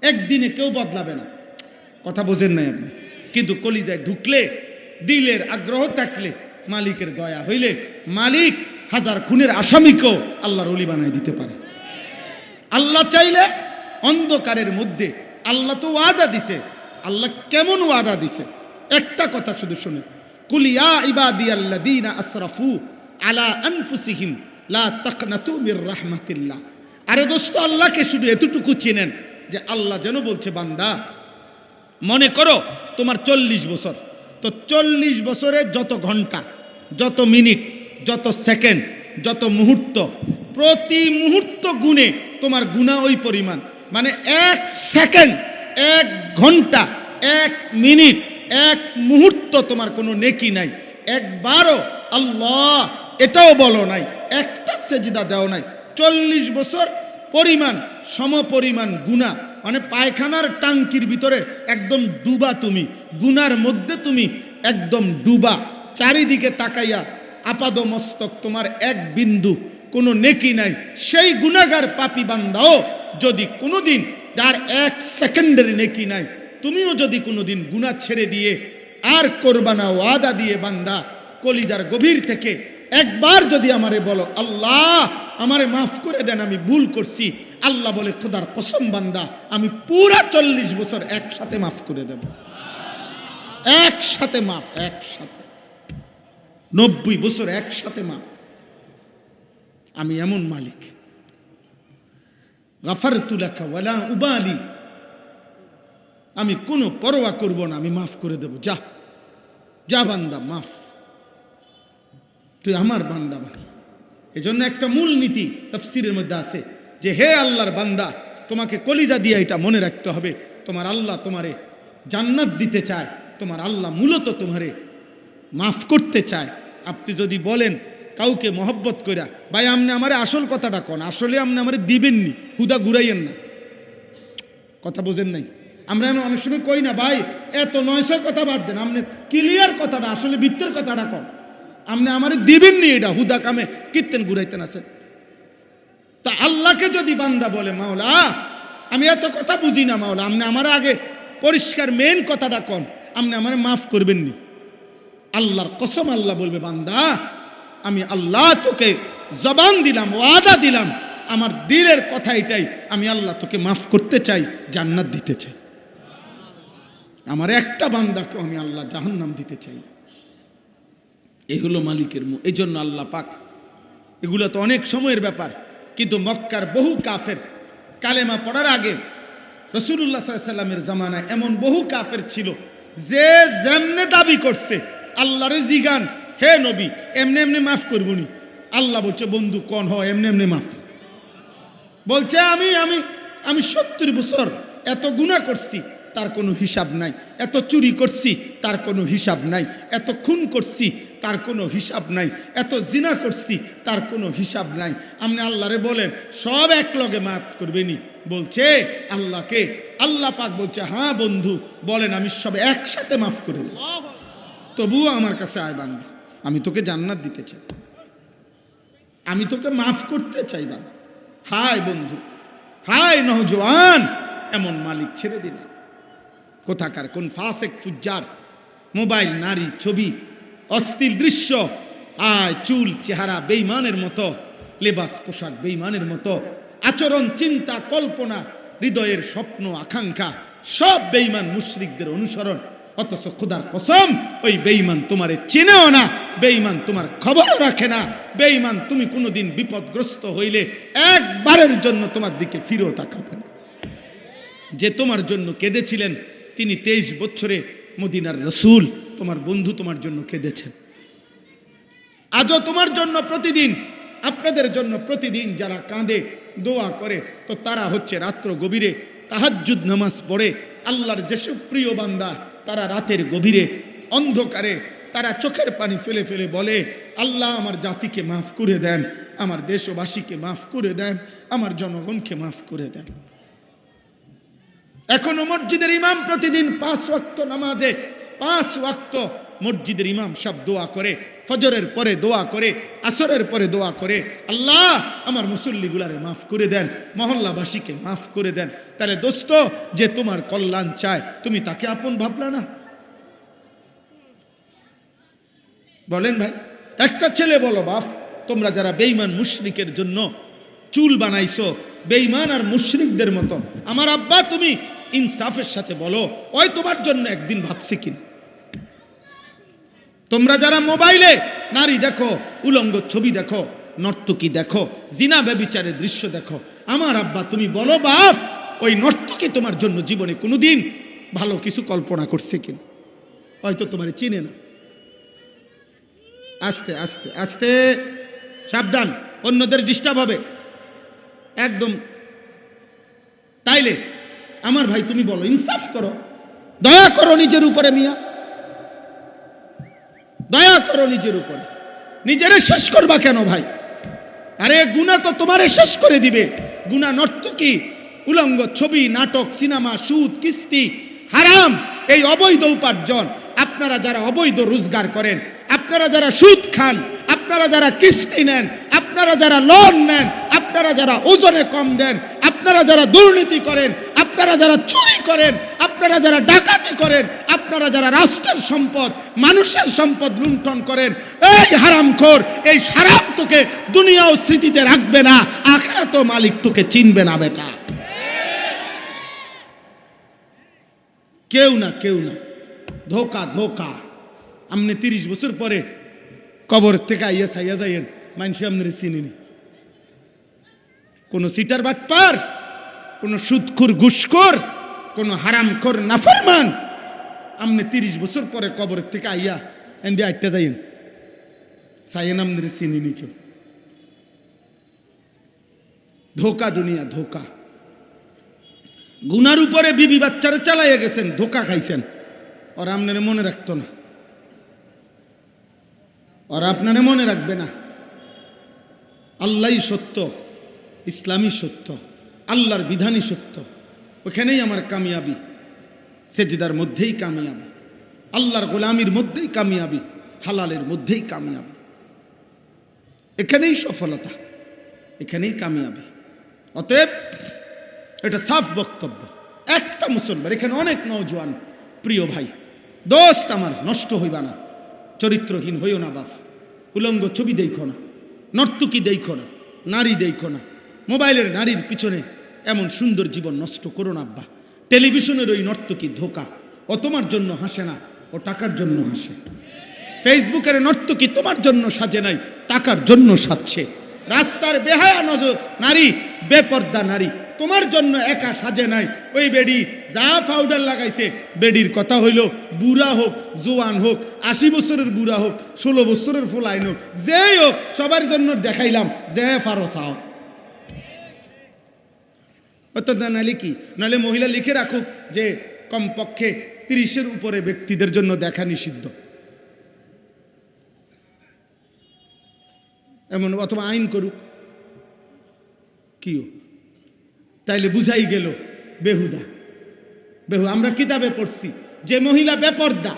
একদিনে কেউ বদলাবে না, কথা বোঝেন নাই আপনি। কিন্তু কলিজায় ঢুকলে, দিলের আগ্রহ থাকলে, মালিকের দয়া হইলে মালিক হাজার খুনের আসামিকেও আল্লাহর ওলি বানায় দিতে পারে। আল্লাহ চাইলে অন্ধকারের মধ্যে, আল্লাহ তো ওয়াদা দিছে। আল্লাহ কেমন ওয়াদা দিছে? একটা কথা শুধু শুনে, কুল ইয়া ইবাদিয়াল্লাযীনা আসরাফু আলা আনফুসিহিম লা তাকনাতু মির রাহমাতিল্লাহ। আরে দোস্ত, আল্লাহকে শুধু এতটুকু চেনেন যে আল্লাহ যেন বলছে, বান্দা মনে করো তোমার 40 বছর, তো 40 বছরে যত ঘন্টা, যত মিনিট, যত সেকেন্ড, যত মুহূর্ত, প্রতি মুহূর্ত গুণে তোমার গুনাহ ওই পরিমাণ। মানে 1 সেকেন্ড, 1 ঘন্টা, 1 মিনিট, 1 মুহূর্ত তোমার কোনো নেকি নাই। একবারও আল্লাহ এটাও বলো নাই, একটা সেজদা দাও নাই। 40 বছর পরিমাণ সমপরিমাণ গুনাহ, মানে পায়খানার টাঙ্কির ভিতরে একদম ডুবা তুমি, গুনার মধ্যে তুমি একদম ডুবা, চারিদিকে তাকাইয়া আপাদ মস্তক, তোমার এক বিন্দু কোনো নেকি নাই। সেই গুনাহগার পাপী বান্দাও যদি কোনোদিন, যার 1 সেকেন্ডের নেকি নাই, তুমিও যদি কোনোদিন গুনাহ ছেড়ে দিয়ে আর করবা না, ওয়াদা দিয়ে বান্দা কলিজার গভীর থেকে একবার যদি আমারে বলো, আল্লাহ আমারে মাফ করে দেন, আমি ভুল করছি, আল্লাহ বলে, খোদার কসম বান্দা, আমি পুরা 40 বছর একসাথে মাফ করে দেব। একসাথে মাফ, একসাথে 90 বছর একসাথে মাফ। আমি এমন মালিক, গাফারতু লাকা ওয়ালা উবালি, আমি কোনো পরোয়া করব না, আমি মাফ করে দেব। যা যা বান্দা, মাফ, তুই আমার বান্দা। এজন্য একটা মূল নীতি তাফসীরের মধ্যে আছে যে, হে আল্লাহর বান্দা, তোমাকে কলিজা দিয়ে এটা মনে রাখতে হবে, তোমার আল্লাহ তোমারে জান্নাত দিতে চায়, তোমার আল্লাহ মূলত তোমারে মাফ করতে চায়। আপনি যদি বলেন কাউকে মহব্বত কইরা, ভাই আপনি আমারে আসল কথাটা কোন, আসলে আপনি আমারে দিবেননি, হুদা ঘুরাইয়েন না, কথা বোঝেন নাই। আমরা অনেক সময় কই না, ভাই এত 900 কথা বাদ দেন, আপনি ক্লিয়ার কথাটা, আসলে বৃত্তের কথাটা কন, আপনি আমারে দিবেননি, এটা হুদা কামে কীর্তেন ঘুরাইতেন আছেন। তা আল্লাহকে যদি বান্দা বলে, মাওলা আমি এত কথা বুঝি না, মাওলা আপনি আমার আগে পরিষ্কার মেন কথাটা কন, আপনি আমারে মাফ করবেননি, আল্লাহর কসম আল্লাহ বলবে, বান্দা আমি আল্লাহ তোকে জবান দিলাম, ওয়াদা দিলাম, আমার দিলের কথা এটাই, আমি আল্লাহ তোকে মাফ করতে চাই, জান্নাত দিতে চাই। আমার একটা বান্দাকে আমি আল্লাহ জাহান্নাম দিতে চাই। এই হলো মালিকের মুখ। এই জন্য আল্লাহ পাক, এগুলো তো অনেক সময়ের ব্যাপার, কিন্তু মক্কার বহু কাফের কালেমা পড়ার আগে রাসূলুল্লাহ সাল্লাল্লাহু আলাইহি ওয়াসাল্লামের জামানায় এমন বহু কাফের ছিল যে যেমনে দাবি করছে, আল্লাহরে জিগান, হে নবী এমনি এমনি মাফ করবনি, আল্লাহ বলছে, বন্ধু কোন হয় এমনি এমনি মাফ। বলছে আমি আমি আমি 70 বছর এত গুনাহ করছি, তার কোনো হিসাব নাই, এত চুরি করছি, তার কোনো হিসাব নাই, এত খুন করছি, তার কোনো হিসাব নাই, এত জিনা করছি, তার কোনো হিসাব নাই। আপনি আল্লাহরে বলেন সব এক লগে মাফ করবেনি। বলছে আল্লাহকে, আল্লাহ পাক বলছে, হ্যাঁ বন্ধু বলেন, আমি সব একসাথে মাফ করে দেব, তবুও আমার কাছে আয় বান্দা, আমি তোকে জান্নাত দিতে চাই, আমি তোকে মাফ করতে চাই বান্দা। হায় বন্ধু, হায় নওজোয়ান, এমন মালিক ছেড়ে দিলাম। কোথাকার কোন ফাসেক ফুজ্জার, মোবাইল, নারী, ছবি, অশ্লীল দৃশ্য, আয় চুল চেহারা বেঈমানের মতো, লেবাস পোশাক বেঈমানের মতো, আচরণ, চিন্তা, কল্পনা, হৃদয়ের স্বপ্ন, আকাঙ্ক্ষা সব বেঈমান মুশরিকদের অনুসরণ। অথচ খোদার কসম, ওই বেঈমান তোমারে চেনেও না, বেঈমান তোমার খবরও রাখে না, বেঈমান তুমি কোনোদিন বিপদগ্রস্ত হইলে একবারের জন্য তোমার দিকে ফিরেও তাকাবে না। যে তোমার জন্য কেঁদেছিলেন, তিনি 23 বছরে মদিনার রসুল, তোমার বন্ধু তোমার জন্য কেঁদেছেন। আজও তোমার জন্য প্রতিদিন, আপনাদের জন্য প্রতিদিন যারা কাঁদে, দোয়া করে, তো তারা হচ্ছে রাত্র গভীরে তাহাজ্জুদ নামাজ পড়ে। আল্লাহর যেসব প্রিয় বান্দা, তারা রাতের গভীরে অন্ধকারে তারা চোখের পানি ফেলে ফেলে বলে, আল্লাহ আমার জাতিকে মাফ করে দেন, আমার দেশবাসীকে মাফ করে দেন, আমার জনগণকে মাফ করে দেন। এখনো মসজিদের ইমাম প্রতিদিন 5 ওয়াক্ত নামাজে, 5 ওয়াক্ত মসজিদের ইমাম সব দোয়া করে, ফজরের পরে দোয়া করে, আসরের পরে দোয়া করে, আল্লাহ আমার মুসল্লিগুলারে মাফ করে দেন, মহল্লাবাসীকে মাফ করে দেন। তাহলে দোস্ত, যে তোমার কল্যাণ চায় তুমি তাকে আপন ভাবলা না? বলেন ভাই, একটা ছেলে বলো, বাপ তোমরা যারা বেঈমান মুশরিকের জন্য চুল বানাইছো, বেঈমান আর মুশরিকদের মতো, আমার আব্বা তুমি ইনসাফের সাথে বলো, ওই তোমার জন্য একদিন ভাবছে কিনা? তোমরা যারা মোবাইলে নারী দেখো, উলঙ্গ ছবি দেখো, নর্তকী দেখো, জিনা ব্যভিচারের দৃশ্য দেখো, আমার আব্বা তুমি বলো বাপ, ওই নর্তকী তোমার জন্য জীবনে কোনোদিন ভালো কিছু কল্পনা করছে কিনা? হয়তো তোমার চিনে না। আস্তে আস্তে আস্তে, সাবধান, অন্যদের ডিস্টার্ব হবে একদম। তাইলে আমার ভাই তুমি বলো, ইনসাফ করো, দয়া করো নিজের উপরে মিয়া, দয়া করো নিজের উপরে। নিজেরে শেষ করবা কেন ভাই? আরে গুনাহ তো তোমারে শেষ করে দিবে। গুনাহ, নর্তকী, উলঙ্গ ছবি, নাটক, সিনেমা, সুদ, কিস্তি, হারাম, এই অবৈধ উপার্জন। আপনারা যারা অবৈধ রোজগার করেন, আপনারা যারা সুদ খান, আপনারা যারা কিস্তি নেন, আপনারা যারা লোন নেন, আপনারা যারা ওজনে কম দেন, আপনারা যারা দুর্নীতি করেন, আপনারা যারা চুরি করেন, আপনারা যারা ডাকাতি করেন, আপনারা যারা রাষ্ট্রের সম্পদ, মানুষের সম্পদ লুণ্ঠন করেন, এই হারামখোর, এই হারাম তোকে দুনিয়াও স্মৃতিতে রাখবে না, আখিরাতেও মালিক তোকে চিনবে না বেটা। কেউ না, কেউ না, ধোকা ধোকা। আপনি 30 বছর পরে কবর থেকে আইয়া সাইয়া যাইয়েন, মানুষ আপনার চিনিনি। কোন সিটার বাটপার, কোন সুদখোর ঘুষখোর, কোন হারামখোর নাফরমান, আপনি 30 বছর পরে কবরের থেকে আইয়া এন্দি আটটা যাইয়েন, সাইয়েন আপনার চিনিনি কেউ। ধোকা দুনিয়া, ধোকা। গুনার উপরে বিবি বাচ্চারা চালাইয়া গেছেন, ধোকা খাইছেন, ওরা আপনার মনে রাখতো না, ওরা আপনারে মনে রাখবে না। আল্লাহই সত্য, ইসলামই সত্য, আল্লাহর বিধানই সত্য। ওখানেই আমার কামিয়াবি, সেজদার মধ্যেই কামিয়াবি, আল্লাহর গোলামির মধ্যেই কামিয়াবি, হালালের মধ্যেই কামিয়াবি। এখানেই সফলতা, এখানেই কামিয়াবি। অতএব এটা সাফ বক্তব্য। একটা মুসলমান, এখানে অনেক নওজোয়ান প্রিয় ভাই, দোস্ত আমার, নষ্ট হইবা না, চরিত্রহীন হইও না বাপ। উলঙ্গ ছবি দেখো না, নর্তকী দেখো না, নারী দেখো না, মোবাইলের নারীর পিছনে এমন সুন্দর জীবন নষ্ট করো না আব্বা। টেলিভিশনের ওই নর্তকী ধোকা, ও তোমার জন্য হাসে না, ও টাকার জন্য হাসে। ফেসবুকের নর্তকী তোমার জন্য সাজে নাই, টাকার জন্য সাজছে। রাস্তার বেহায়া নজর নারী, বেপর্দা নারী তোমার জন্য একা সাজে নাই। ওই বেডি যা পাউডার লাগাইছে, বেডির কথা হইল বুড়া হোক, জোয়ান হোক, 80 বছরের বুড়া হোক, 16 বছরের ফুলাইন হোক, যেই হোক, সবার জন্য দেখাইলাম যে ফারো চাও। নাহলে কি, নাহলে মহিলা লিখে রাখুক যে কমপক্ষে 30-এর উপরে ব্যক্তিদের জন্য দেখা নিষিদ্ধ, এমন, অথবা আইন করুক, কিও, তাইলে বুঝাই গেল বেহুদা। আমরা কিতাবে পড়ছি, যে মহিলা বেপর্দা,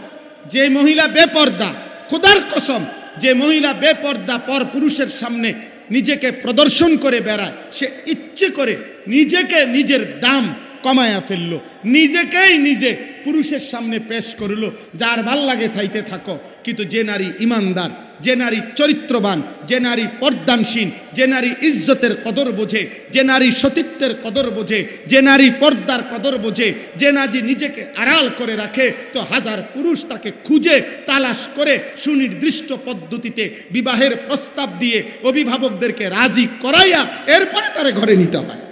যে মহিলা বেপর্দা, খোদার কসম, যে মহিলা বেপর্দা পর পুরুষের সামনে নিজেকে প্রদর্শন করে বেড়ায়, সে ইচ্ছে করে নিজেকে, নিজের দাম কমায়া ফেললো, নিজেকেই নিজে পুরুষের সামনে পেশ করলো। যার ভাল লাগে চাইতে থাকো, কিন্তু যে নারী ইমানদার, যে নারী চরিত্রবান, যে নারী পর্দানসীন, যে নারী ইজ্জতের কদর বোঝে, যে নারী সতীত্বের কদর বোঝে, যে নারী পর্দার কদর বোঝে, যে নারী নিজেকে আড়াল করে রাখে, তো হাজার পুরুষ তাকে খুঁজে তালাশ করে সুনির্দিষ্ট পদ্ধতিতে বিবাহের প্রস্তাব দিয়ে অভিভাবকদেরকে রাজি করাইয়া এরপরে তারে ঘরে নিতে হয়।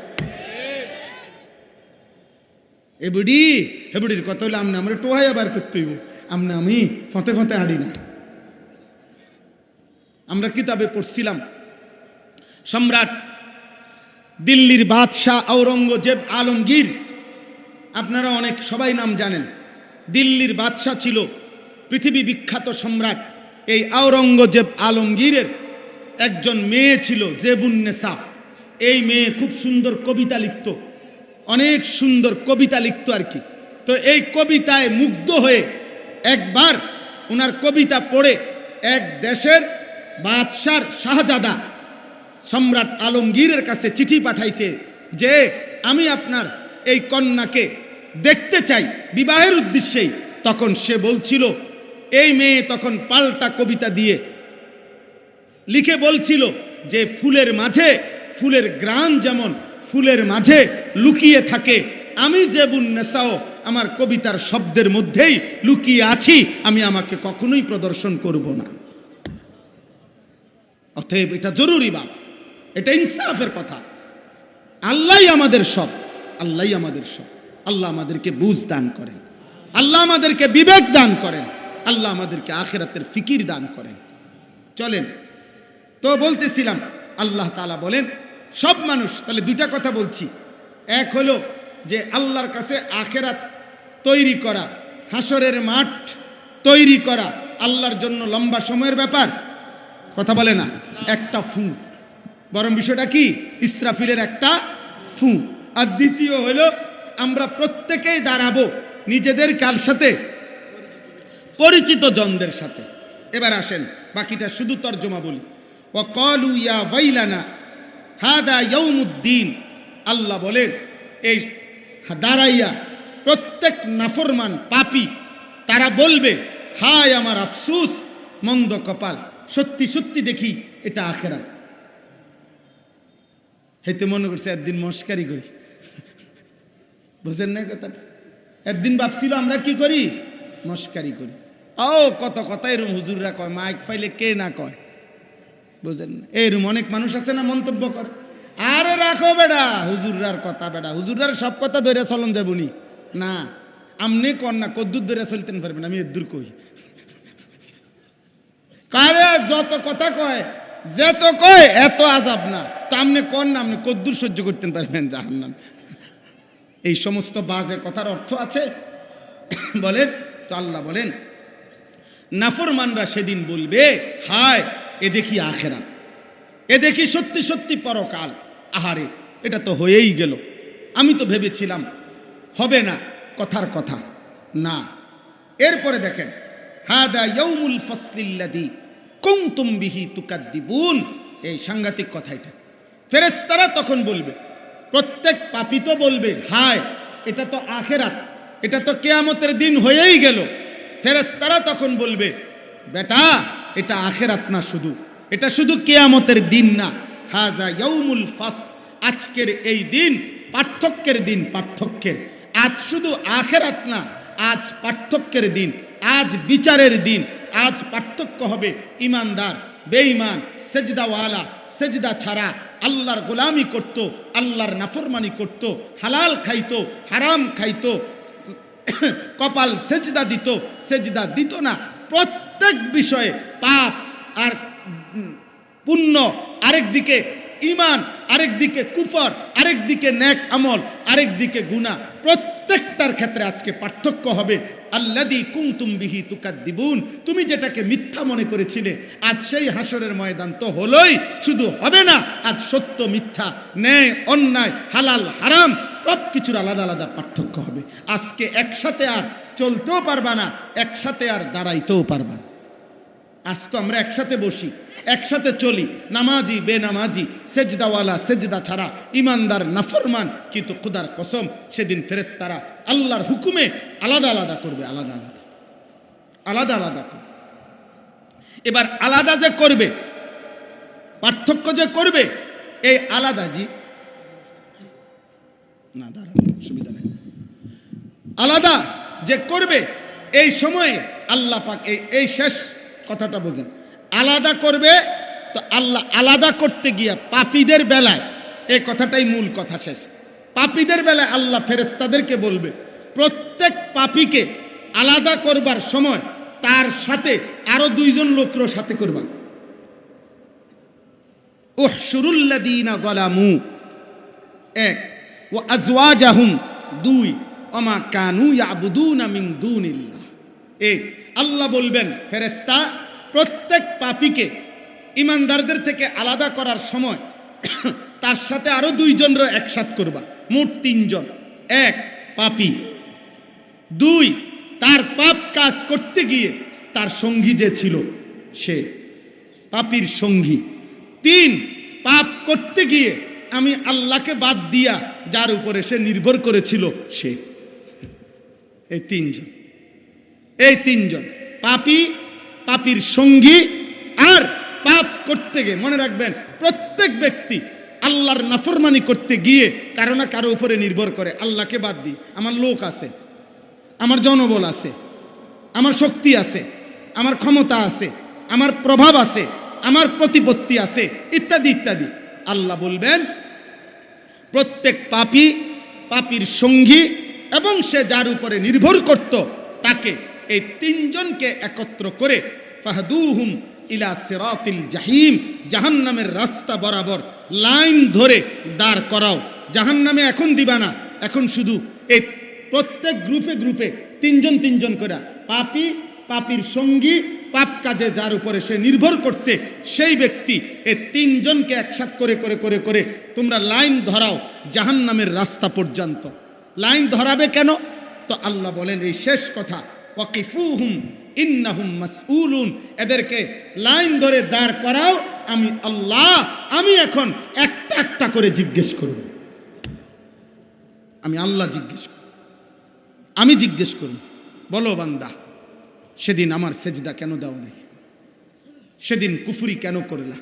এবুডির কথা হলে আমনে আমরা টোহাইয়া বার করতে হইব, আমনে আমি ফতে ফতে আড়ি না। আমরা কিতাবে পড়ছিলাম, সম্রাট দিল্লির বাদশাহ আওরঙ্গজেব আলমগীর, আপনারা অনেক সবাই নাম জানেন। দিল্লির বাদশাহ ছিল পৃথিবী বিখ্যাত সম্রাট। এই আওরঙ্গজেব আলমগীরের একজন মেয়ে ছিল জেবুন্নেসা। এই মেয়ে খুব সুন্দর কবিতা লিখত, অনেক সুন্দর কবিতা লিখত আর কি। তো এই কবিতায় মুগ্ধ হয়ে একবার ওনার কবিতা পড়ে এক দেশের বাদশার শাহজাদা সম্রাট আলমগীরের কাছে চিঠি পাঠাইছে যে আমি আপনার এই কন্যাকে দেখতে চাই বিবাহের উদ্দেশ্যেই। তখন সে বলছিল, এই মেয়ে তখন পাল্টা কবিতা দিয়ে লিখে বলছিল যে ফুলের মাঝে, ফুলের গ্রান যেমন ফুলের মাঝে লুকিয়ে থাকে, আমি জেবুন নেসাও আমার কবিতার শব্দের মধ্যেই লুকিয়ে আছি, আমি আমাকে কখনোই প্রদর্শন করব না। অতএব এটা জরুরি বাপ, এটা ইনসাফের কথা। আল্লাহই আমাদের সব, আল্লাহই আমাদের সব। আল্লাহ আমাদেরকে বুঝ দান করেন, আল্লাহ আমাদেরকে বিবেক দান করেন, আল্লাহ আমাদেরকে আখিরাতের ফিকির দান করেন। চলেন তো বলতেছিলাম, আল্লাহ তাআলা বলেন সব মানুষ, তাহলে দুইটা কথা বলছি। এক হলো যে আল্লাহর কাছে আখিরাত তৈরি করা, হাসরের মাঠ তৈরি করা আল্লাহর জন্য লম্বা সময়ের ব্যাপার, কথা বলে না, একটা ফু। বরং বিষয়টা কি? ইসরাফিলের একটা ফু। আর দ্বিতীয় হলো আমরা প্রত্যেকেই দাঁড়াবো নিজেদের কার সাথে? পরিচিত জনদের সাথে। এবার আসেন বাকিটা শুধু তর্জমা বলি। ওয়াকালু ইয়া ওয়াইলানা হাদা ইয়াউমুদ্দিন। আল্লাহ বলেন এই দাঁড়াইয়া প্রত্যেক নাফরমান পাপী তারা বলবে, হায় আমার আফসুস, মন্দ কপাল, সত্যি সত্যি দেখি এটা আখেরাত। হেতে মনে করছে একদিন মস্কারি করি, বুঝেন না কথাটা? একদিন ভাবছিল আমরা কি করি? মস্কারি করি। ও কত কথা এরম হুজুররা কয়, মাইক ফাইলে কে না কয়, বুঝেন না? এরম অনেক মানুষ আছে না মন্তব্য করে, আরে রাখো বেড়া হুজুররার কথা, বেড়া হুজুররার সব কথা ধরে চলন যাবনি না, আমনে কন না কদ্দুর ধরে চলতেন পারবেন, আমি এদ্দুর কই। কারে যত কথা কয়, যেত কয় এত আজাব না, তা আমনে কন না, আপনি কদ্দুর সহ্য করতেন পারবেন জাহান্নাম। এই সমস্ত বাজে কথার অর্থ আছে বলেন তো? আল্লাহ বলেন নাফরমানরা সেদিন বলবে, হায় এ দেখি আখেরাত, এ দেখি সত্যি সত্যি পরকাল। আহারে এটা তো হয়েই গেল, আমি তো ভেবেছিলাম হবে না, কথার কথা না। এরপরে দেখেন হাদা ইয়াউমুল ফাসলিল্লাযী কুনতুম বিহি তুকাদ্দিবুন। এই সাংঘাতিক কথা এটা। ফেরেশতারা তখন বলবে, প্রত্যেক পাপী তো বলবে, হায় এটা তো আখেরাত, এটা তো কিয়ামতের দিন হয়েই গেল। ফেরেশতারা তখন বলবে, বেটা এটা আখেরাত না, শুধু এটা শুধু কিয়ামতের দিন না, হাজা ইয়াউমুল ফাসল, আজকের এই দিন পার্থক্যের দিন, পার্থক্যের। আজ শুধু আখেরাত না, আজ পার্থক্যের দিন, আজ বিচারের দিন। আজ পার্থক্য হবে ইমানদার বেঈমান, সেজদাওয়ালা সেজদা ছাড়া আল্লাহর গোলামি করত, আল্লাহর নাফরমানি করত, হালাল খাইতো হারাম খাইতো, কপাল সেজদা দিত সেজদা দিত না। প্রত্যেক বিষয়ে পাপ আর পুণ্য, আরেক দিকে ইমান, আরেক দিকে কুফর, আরেক দিকে নেক আমল, আরেক দিকে গুনাহ। প্রত্যেকটার ক্ষেত্রে আজকে পার্থক্য হবে। আল্লাযী কুনতুম বিহি তুকাদ্দিবুন, তুমি যেটাকে মিথ্যা মনে করেছিলে, আজ সেই হাসরের ময়দান তো হলোই, শুধু হবে না, আজ সত্য মিথ্যা, ন্যায় অন্যায়, হালাল হারাম সব কিছুর আলাদা আলাদা পার্থক্য হবে। আজকে একসাথে আর চলতেও পারবা না, একসাথে আর দাঁড়াইতেও পারবা না। আজ তো আমরা একসাথে বসি, একসাথে চলি, নামাজি বেনামাজি, সেজদাওয়ালা সেজদা ছাড়া, ইমানদার নাফরমান, কিন্তু খুদার কসম সেদিন ফেরেশতারা আল্লাহর হুকুমে আলাদা আলাদা করবে, আলাদা আলাদা আলাদা আলাদা করবে। এবার আলাদা যে করবে, পার্থক্য যে করবে, এই আলাদা জি না, দাঁড়ান সুবিধা নেই, আলাদা যে করবে এই সময়ে আল্লাহ পাক এই শেষ কথাটা বোঝেন, আলাদা করবে। তো আল্লাহ আলাদা করতে গিয়া পাপীদের বেলায়, এই কথাটাই মূল কথা শেষ, পাপীদের বেলায় আল্লাহ ফেরেশতাদেরকে বলবে, প্রত্যেক পাপীকে আলাদা করবার সময় তার সাথে আরো দুইজন লোকরও সাথে করবা। উহশুরুল্লাযীনা যালামু, এক, ওয়া আজওয়াজাহুম, দুই, ওমা কানু ইয়াবুদুনা মিন দুনিল্লাহ। এই আল্লাহ বলবেন ফেরেশতা প্রত্যেক পাপীকে ইমানদারদের থেকে আলাদা করার সময় তার সাথে আরো দুইজনরা একসাথ করবা, মোট তিনজন। এক, পাপী; দুই, তার পাপ কাজ করতে গিয়ে তার সঙ্গী যে ছিল সে পাপীর সঙ্গী। 3, পাপ করতে গিয়ে আমি আল্লাহকে বাদ দিয়া যার উপরে সে নির্ভর করেছিল সে। এই 3 জন, এই 3 জন পাপী, পাপীর সঙ্গী আর পাপ করতে গিয়ে। মনে রাখবেন, প্রত্যেক ব্যক্তি আল্লাহর নাফরমানি করতে গিয়ে কারো না কারো উপরে নির্ভর করে। আল্লাহকে বাদ দিই, আমার লোক আছে, আমার জনবল আছে, আমার শক্তি আছে, আমার ক্ষমতা আছে, আমার প্রভাব আছে, আমার প্রতিপত্তি আছে, ইত্যাদি ইত্যাদি। আল্লাহ বলবেন প্রত্যেক পাপী, পাপীর সঙ্গী এবং সে যার উপরে নির্ভর করত তাকে, এই 3 জনকে একত্র করে ফাহদুহুম ইলা সিরাতিল জাহিম, জাহান্নামের রাস্তা বরাবর লাইন ধরে দাঁড় করাও। জাহান্নামে এখন দিবা না, এখন শুধু এই প্রত্যেক গ্রুপে গ্রুপে 3 জন 3 জন করে পাপী, পাপীর সঙ্গী, পাপ কাজে যার উপরে সে নির্ভর করছে সেই ব্যক্তি, এই 3 জনকে একসাথ করে করে করে করে তোমরা লাইন ধরাও জাহান্নামের রাস্তা পর্যন্ত। লাইন ধরাবে কেন? তো আল্লাহ বলেন এই শেষ কথা, ওয়াকিফুহুম ইন্নাহুম মাসউলুন, এদেরকে লাইন ধরে দাঁড় করাও, আমি আল্লাহ, আমি এখন একটা একটা করে জিজ্ঞেস করব। আমি আল্লাহ জিজ্ঞেস করব, আমি জিজ্ঞেস করব, বলো বান্দা সেদিন আমার সেজদা কেন দাও নাই? সেদিন কুফরি কেন করলা?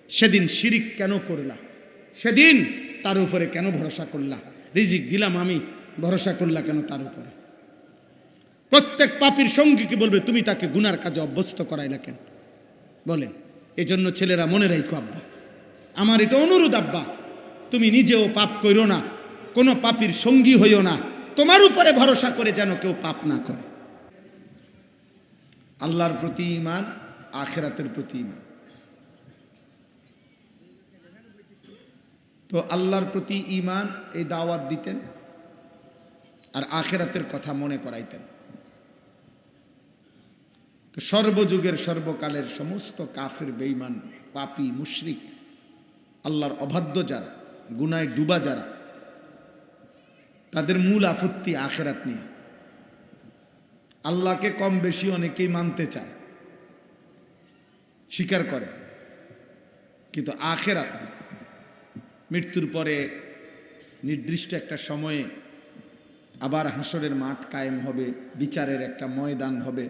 সেদিন শিরিক কেন করলা? সেদিন তার উপরে কেন ভরসা করলা? রিজিক দিলাম আমি, ভরসা করলা কেন তার উপরে? প্রত্যেক পাপীর সঙ্গীকে বলবে তুমি তাকে গুনার কাজে অভ্যস্ত করাইলা কেন? বলেন। এই জন্য ছেলেরা মনে রাখো আব্বা, আমার এটা অনুরোধ আব্বা, তুমি নিজেও পাপ কইরো না, কোনো পাপীর সঙ্গী হইও না, তোমার উপরে ভরসা করে যেন কেউ পাপ না করে। আল্লাহর প্রতি ঈমান, আখিরাতের প্রতি ঈমান। তো আল্লাহর প্রতি ঈমান এই দাওয়াত দিতেন আর আখিরাতের কথা মনে করাইতেন। তো সর্বযুগের সর্বকালের সমস্ত কাফের, বেঈমান, পাপী, মুশরিক, আল্লাহর অবাধ্য যারা, গুনায় ডুবা যারা, তাদের মূল আপত্তি আখিরাত নিয়ে। আল্লাহকে কম বেশি অনেকেই মানতে চায়, স্বীকার করে, কিন্তু আখিরাত, মৃত্যুর পরে নির্দিষ্ট একটা সময়ে আবার হাসরের মাঠ কায়েম হবে, বিচারের একটা ময়দান হবে,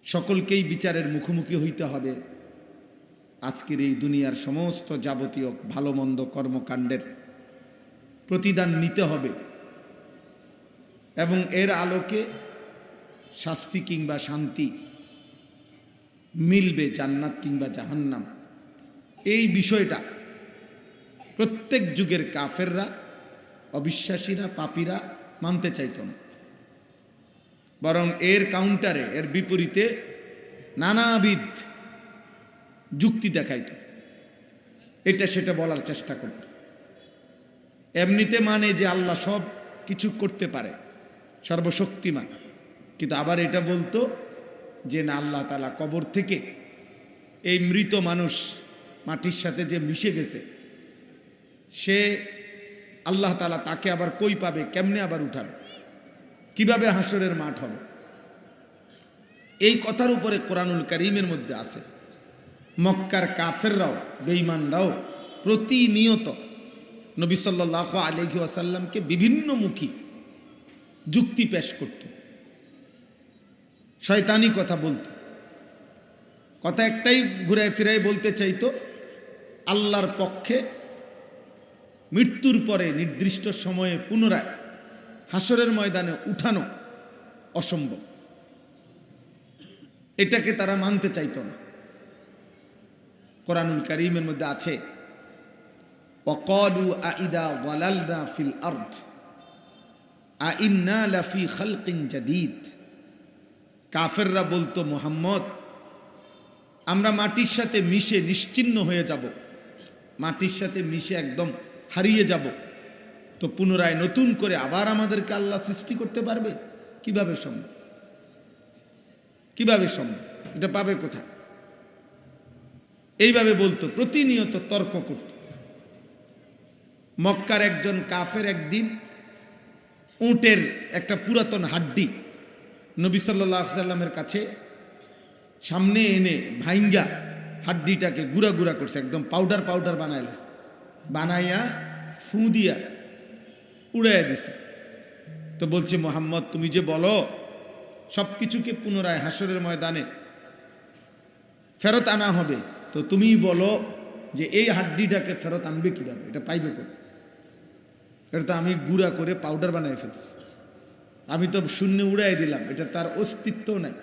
সকলকেই বিচারের মুখোমুখি হইতে হবে। আজকের এই দুনিয়ার সমস্ত যাবতীয় ভালো মন্দ কর্মকাণ্ডের প্রতিদান নিতে হবে এবং এর আলোকে শাস্তি কিংবা শান্তি মিলবে, জান্নাত কিংবা জাহান্নাম। এই বিষয়টা প্রত্যেক যুগের কাফেররা, অবিশ্বাসীরা, পাপীরা মানতে চাইত না, বরং এর কাউন্টারে, এর বিপরীতে নানাবিধ যুক্তি দেখাইত, এটা সেটা বলার চেষ্টা করত। এমনিতে মানে যে আল্লাহ সব কিছু করতে পারে, সর্বশক্তিমান, কিন্তু আবার এটা বলতো যে না, আল্লাহ তাআলা কবর থেকে এই মৃত মানুষ মাটির সাথে যে মিশে গেছে, সে আল্লাহ তাআলা তাকে আবার কই পাবে, কেমনে আবার উঠাবে, কিভাবে হাসরের মাঠ হবে। এই কথার উপরে কোরআনুল কারীমের মধ্যে আছে। মক্কার কাফেররাও, বেঈমানরাও প্রতিনিয়ত নবী সাল্লাল্লাহু আলাইহি ওয়াসাল্লামকে বিভিন্নমুখী যুক্তি পেশ করত, শয়তানি কথা বলতো। কথা একটাই ঘুরায় ফিরায় বলতে চাইতো, আল্লাহর পক্ষে মৃত্যুর পরে নির্দিষ্ট সময়ে পুনরায় হাসরের ময়দানে উঠানো অসম্ভব। এটাকে তারা মানতে চাইতো না। কোরআনুল কারীমের মধ্যে আছে, ওয়াকালু আইদা ওয়ালালনা ফিল আরদ আইন্না লাফি খালকিন জাদীদ। কাফেররা বলতো, মুহাম্মদ, আমরা মাটির সাথে মিশে নিশ্চিহ্ন হয়ে যাব, মাটির সাথে মিশে একদম হারিয়ে যাব, তো পুনরায় নতুন করে আবার আমাদেরকে আল্লাহ সৃষ্টি করতে পারবে? কিভাবে সম্ভব? কিভাবে সম্ভব? এটা পাবে কোথায়? এইভাবে বলতো, প্রতিনিয়ত তর্ক করত। মক্কার একজন কাফের একদিন উটের একটা পুরাতন হাড্ডি নবী সাল্লাল্লাহু আলাইহি ওয়াসাল্লামের কাছে সামনে এনে ভাইঙ্গা হাড্ডিটাকে গুঁড়া গুঁড়া করছে, একদম পাউডার পাউডার বানাইলেছে, বানাইয়া ফু দিয়া উড়াইয়া দিছে। তো বলছে, মোহাম্মদ তুমি যে বলো সব কিছুকে পুনরায় হাসরের ময়দানে ফেরত আনা হবে, তো তুমিই বলো যে এই হাড্ডিটাকে ফেরত আনবে কিভাবে, এটা পাইবে কোথায়? এটা তো আমি গুঁড়া করে পাউডার বানাই ফেলছি, আমি তো শূন্য উড়াই দিলাম, এটা তার অস্তিত্ব নাই।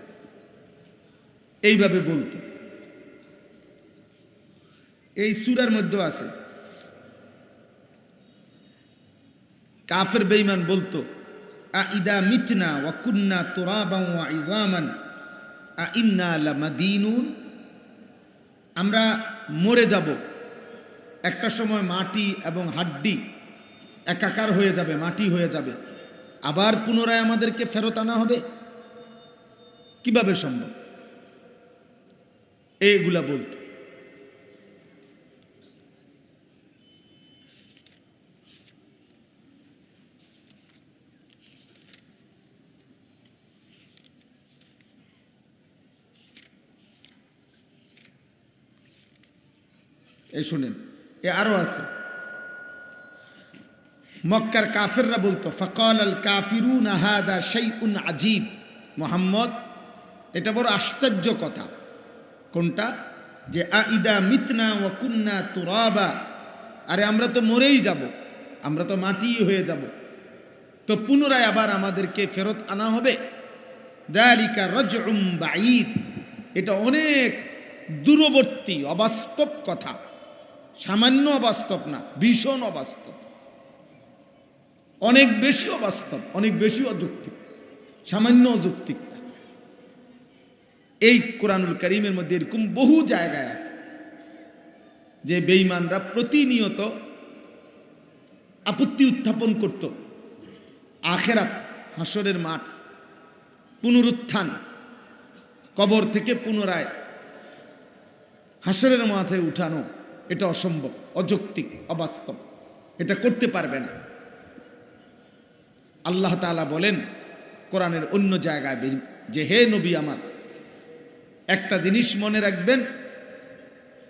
এইভাবে বলতো। এই সূরার মধ্যে আছে, কাফের বেঈমান বলতো, আইদা মিতনা ওয়া কুন্না তুরাবান ওয়া ইযামান আ ইন্না লামাদিনুন, আমরা মরে যাব, একটা সময় মাটি এবং হাড্ডি একাকার হয়ে যাবে, মাটি হয়ে যাবে, আবার পুনরায় আমাদেরকে ফেরত আনা হবে, কিভাবে সম্ভব? এইগুলা বলতো। এই শুনেন, এ আরো আছে, মক্কার কাফেররা বলতো, ফাকাল আল কাফিরুন হাদা শাইউন আজীব, মুহাম্মদ এটা বড় আশ্চর্য কথা। কোনটা? যে আইদা মিতনা ওয়া কুন্না তুরাবা, আরে আমরা তো মরেই যাব, আমরা তো মাটি হয়ে যাব, তো পুনরায় আবার আমাদেরকে ফেরত আনা হবে। যালিকা রাজউম বাঈদ, এটা অনেক দূরবর্তী অবাস্তব কথা, সামান্য অবাস্তব না, ভীষণ অবাস্তব, অনেক বেশি অবাস্তব, অনেক বেশি অযৌক্তিক, সামান্য অযৌক্তিক না। এই কোরআনুল কারীমের মধ্যে এরকম বহু জায়গায় আছে যে বেঈমানরা প্রতিনিয়ত আপত্তি উত্থাপন করত, আখিরাত, হাসরের মাঠ, পুনরুত্থান, কবর থেকে পুনরায় হাসরের মাঠে উঠানো, এটা অসম্ভব, অযৌক্তিক, অবাস্তব, এটা করতে পারবে না। আল্লাহ তাআলা বলেন কোরআনের অন্য জায়গায় যে হে নবী আমার, একটা জিনিস মনে রাখবেন,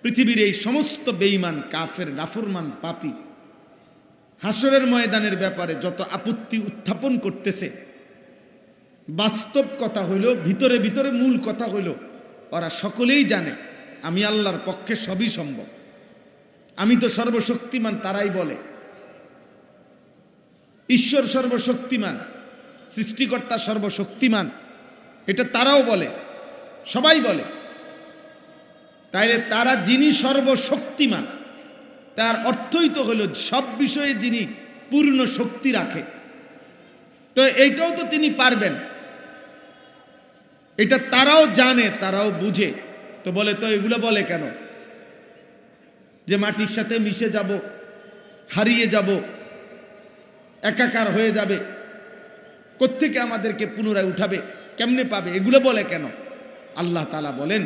পৃথিবীর এই সমস্ত বেঈমান, কাফের, নাফরমান, পাপী হাসরের ময়দানের ব্যাপারে যত আপত্তি উত্থাপন করতেছে, বাস্তব কথা হইল, ভিতরে ভিতরে মূল কথা হইল, ওরা সকলেই জানে আমি আল্লাহর পক্ষে সবই সম্ভব, আমি তো সর্বশক্তিমান, তারাই বলে ঈশ্বর সর্বশক্তিমান, সৃষ্টিকর্তা সর্বশক্তিমান, এটা তারাও বলে, সবাই বলে। তাইলে তারা যিনি সর্বশক্তিমান, তার অর্থই তো হলো সব বিষয়ে যিনি পূর্ণ শক্তি রাখে, তো এইটাও তো তিনি পারবেন, এটা তারাও জানে, তারাও বুঝে, তো বলে, তো এগুলো বলে কেন যে মাটির সাথে মিশে যাব, হারিয়ে যাব, একাকার হয়ে যাবে, কোত্থেকে আমাদেরকে পুনরায় উঠাবে, কেমনে পাবে, এগুলো বলে কেন? আল্লাহ তাআলা বলেন,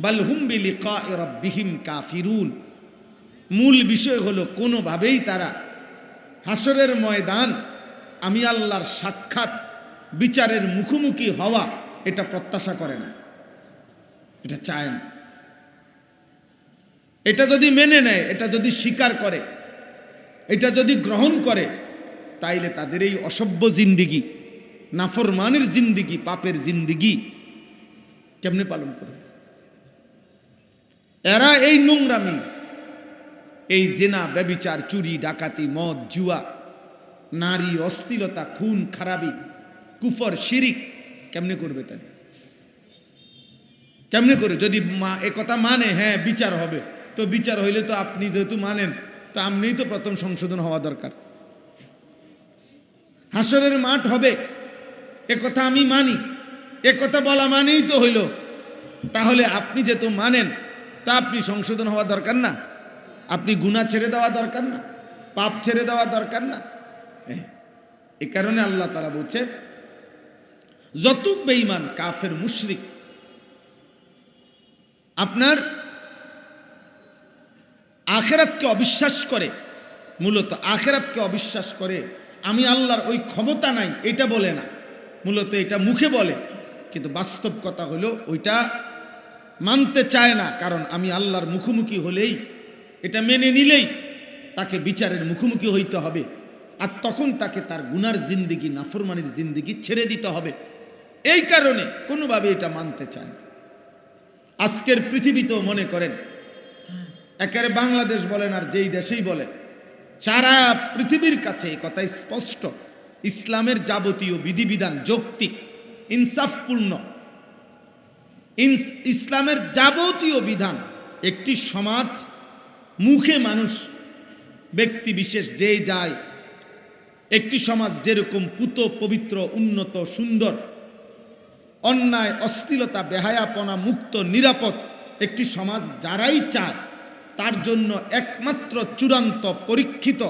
বাল হুম বিলিকাই রাব্বিহিম কাফিরুন, মূল বিষয় হলো কোনোভাবেই তারা হাসরের ময়দান, আমি আল্লাহর সাক্ষাৎ বিচারের মুখোমুখি হওয়া, এটা প্রত্যাশা করে না, এটা চায় না। এটা যদি মেনে নেয়, এটা যদি স্বীকার করে, এটা যদি গ্রহণ করে, তাইলে তাদের এই অসভ্য জিন্দিগি, নাফরমানের জিন্দিগি, পাপের জিন্দিগি কেমনে পালন করবে? এরা এই নোংরামি, এই জেনা, ব্যভিচার, চুরি, ডাকাতি, মদ, জুয়া, নারী, অশ্লীলতা, খুন খারাপি, কুফর, শিরিক কেমনে করবে? তাহলে কেমনে করে? যদি একথা মানে হ্যাঁ বিচার হবে, তো বিচার হইলে তো আপনি যেহেতু মানেন, তো আপনিই তো প্রথম সংশোধন হওয়া দরকার। হাসরের মাঠ হবে, একথা আমি মানি, একথা বলা মানেই তো হইল, তাহলে আপনি যেহেতু মানেন, তা আপনি সংশোধন হওয়া দরকার না? আপনি গুনাহ ছেড়ে দেওয়া দরকার না? পাপ ছেড়ে দেওয়া দরকার না? এই কারণে আল্লাহ তাআলা বলছেন, যত বেঈমান, কাফের, মুশরিক আপনার আখিরাতকে অবিশ্বাস করে, মূলত আখিরাতকে অবিশ্বাস করে, আমি আল্লাহর ওই ক্ষমতা নাই এটা বলে না, মূলত এটা মুখে বলে, কিন্তু বাস্তব কথা হলো ওইটা মানতে চায় না, কারণ আমি আল্লাহর মুখোমুখি হলেই, এটা মেনে নিলেই তাকে বিচারের মুখোমুখি হইতে হবে, আর তখন তাকে তার গুনার জিন্দিগি, নাফরমানির জিন্দিগি ছেড়ে দিতে হবে। এই কারণে কোনোভাবে এটা মানতে চায় না। আজকের পৃথিবীতেও মনে করেন, একেবারে বাংলাদেশ বলেন আর যেই দেশেই বলেন, সারা পৃথিবীর কাছে এই কথা স্পষ্ট, ইসলামের যাবতীয় বিধিবিধান যৌক্তিক, ইনসাফপূর্ণ। ইসলামের যাবতীয় বিধান একটি সমাজ, মুখে মানুষ, ব্যক্তি বিশেষ যেই যায়, একটি সমাজ যেরকম পুত পবিত্র, উন্নত, সুন্দর, অন্যায়, অশ্লীলতা, বেহায়াপনা মুক্ত, নিরাপদ একটি সমাজ যারাই চায়, তার জন্য একমাত্র চূড়ান্ত, পরীক্ষিত,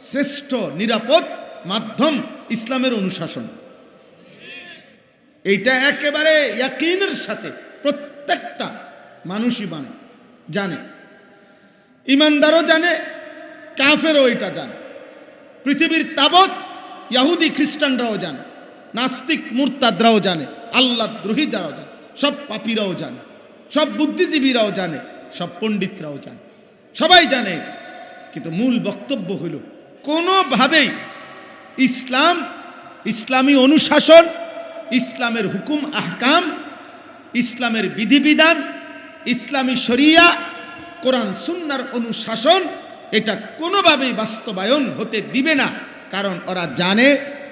শ্রেষ্ঠ, নিরাপদ মাধ্যম ইসলামের অনুশাসন। এইটা একেবারে ইয়াকিনের সাথে প্রত্যেকটা মানুষই জানে, ইমানদারও জানে, কাফেরও এটা জানে, পৃথিবীর তাবৎ ইহুদি খ্রিস্টানরাও জানে, নাস্তিক মুরতাদরাও জানে, আল্লাহ দ্রোহীরাও জানে, সব পাপীরাও জানে, সব বুদ্ধিজীবীরাও জানে, সব পণ্ডিতরাও জানে, সবাই জানে এটা। কিন্তু মূল বক্তব্য হইল কোনোভাবেই ইসলাম, ইসলামী অনুশাসন, ইসলামের হুকুম আহকাম, ইসলামের বিধিবিধান, ইসলামী শরিয়া, কোরআন সুন্নাহর অনুশাসন, এটা কোনোভাবেই বাস্তবায়ন হতে দিবে না। কারণ ওরা জানে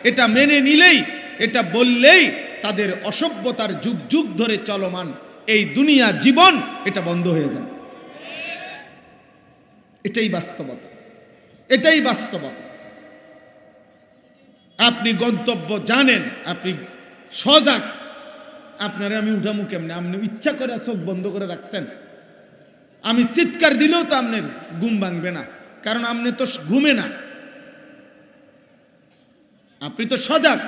এটা মেনে নিলেই, এটা বললেই তাদের অসভ্যতার যুগ যুগ ধরে চলমান এই দুনিয়া জীবন এটা বন্ধ হয়ে যাবে। এটাই বাস্তবতা, এটাই বাস্তবতা। আপনি গন্তব্য জানেন, আপনি সজাগ, আপনারা আমি উঠামু কেমনে? আপনি ইচ্ছা করে চোখ বন্ধ করে রাখছেন, আমি চিৎকার দিলেও তো আপনার ঘুম ভাঙবে না, কারণ আপনি তো ঘুমে না, আপনি তো সজাগ।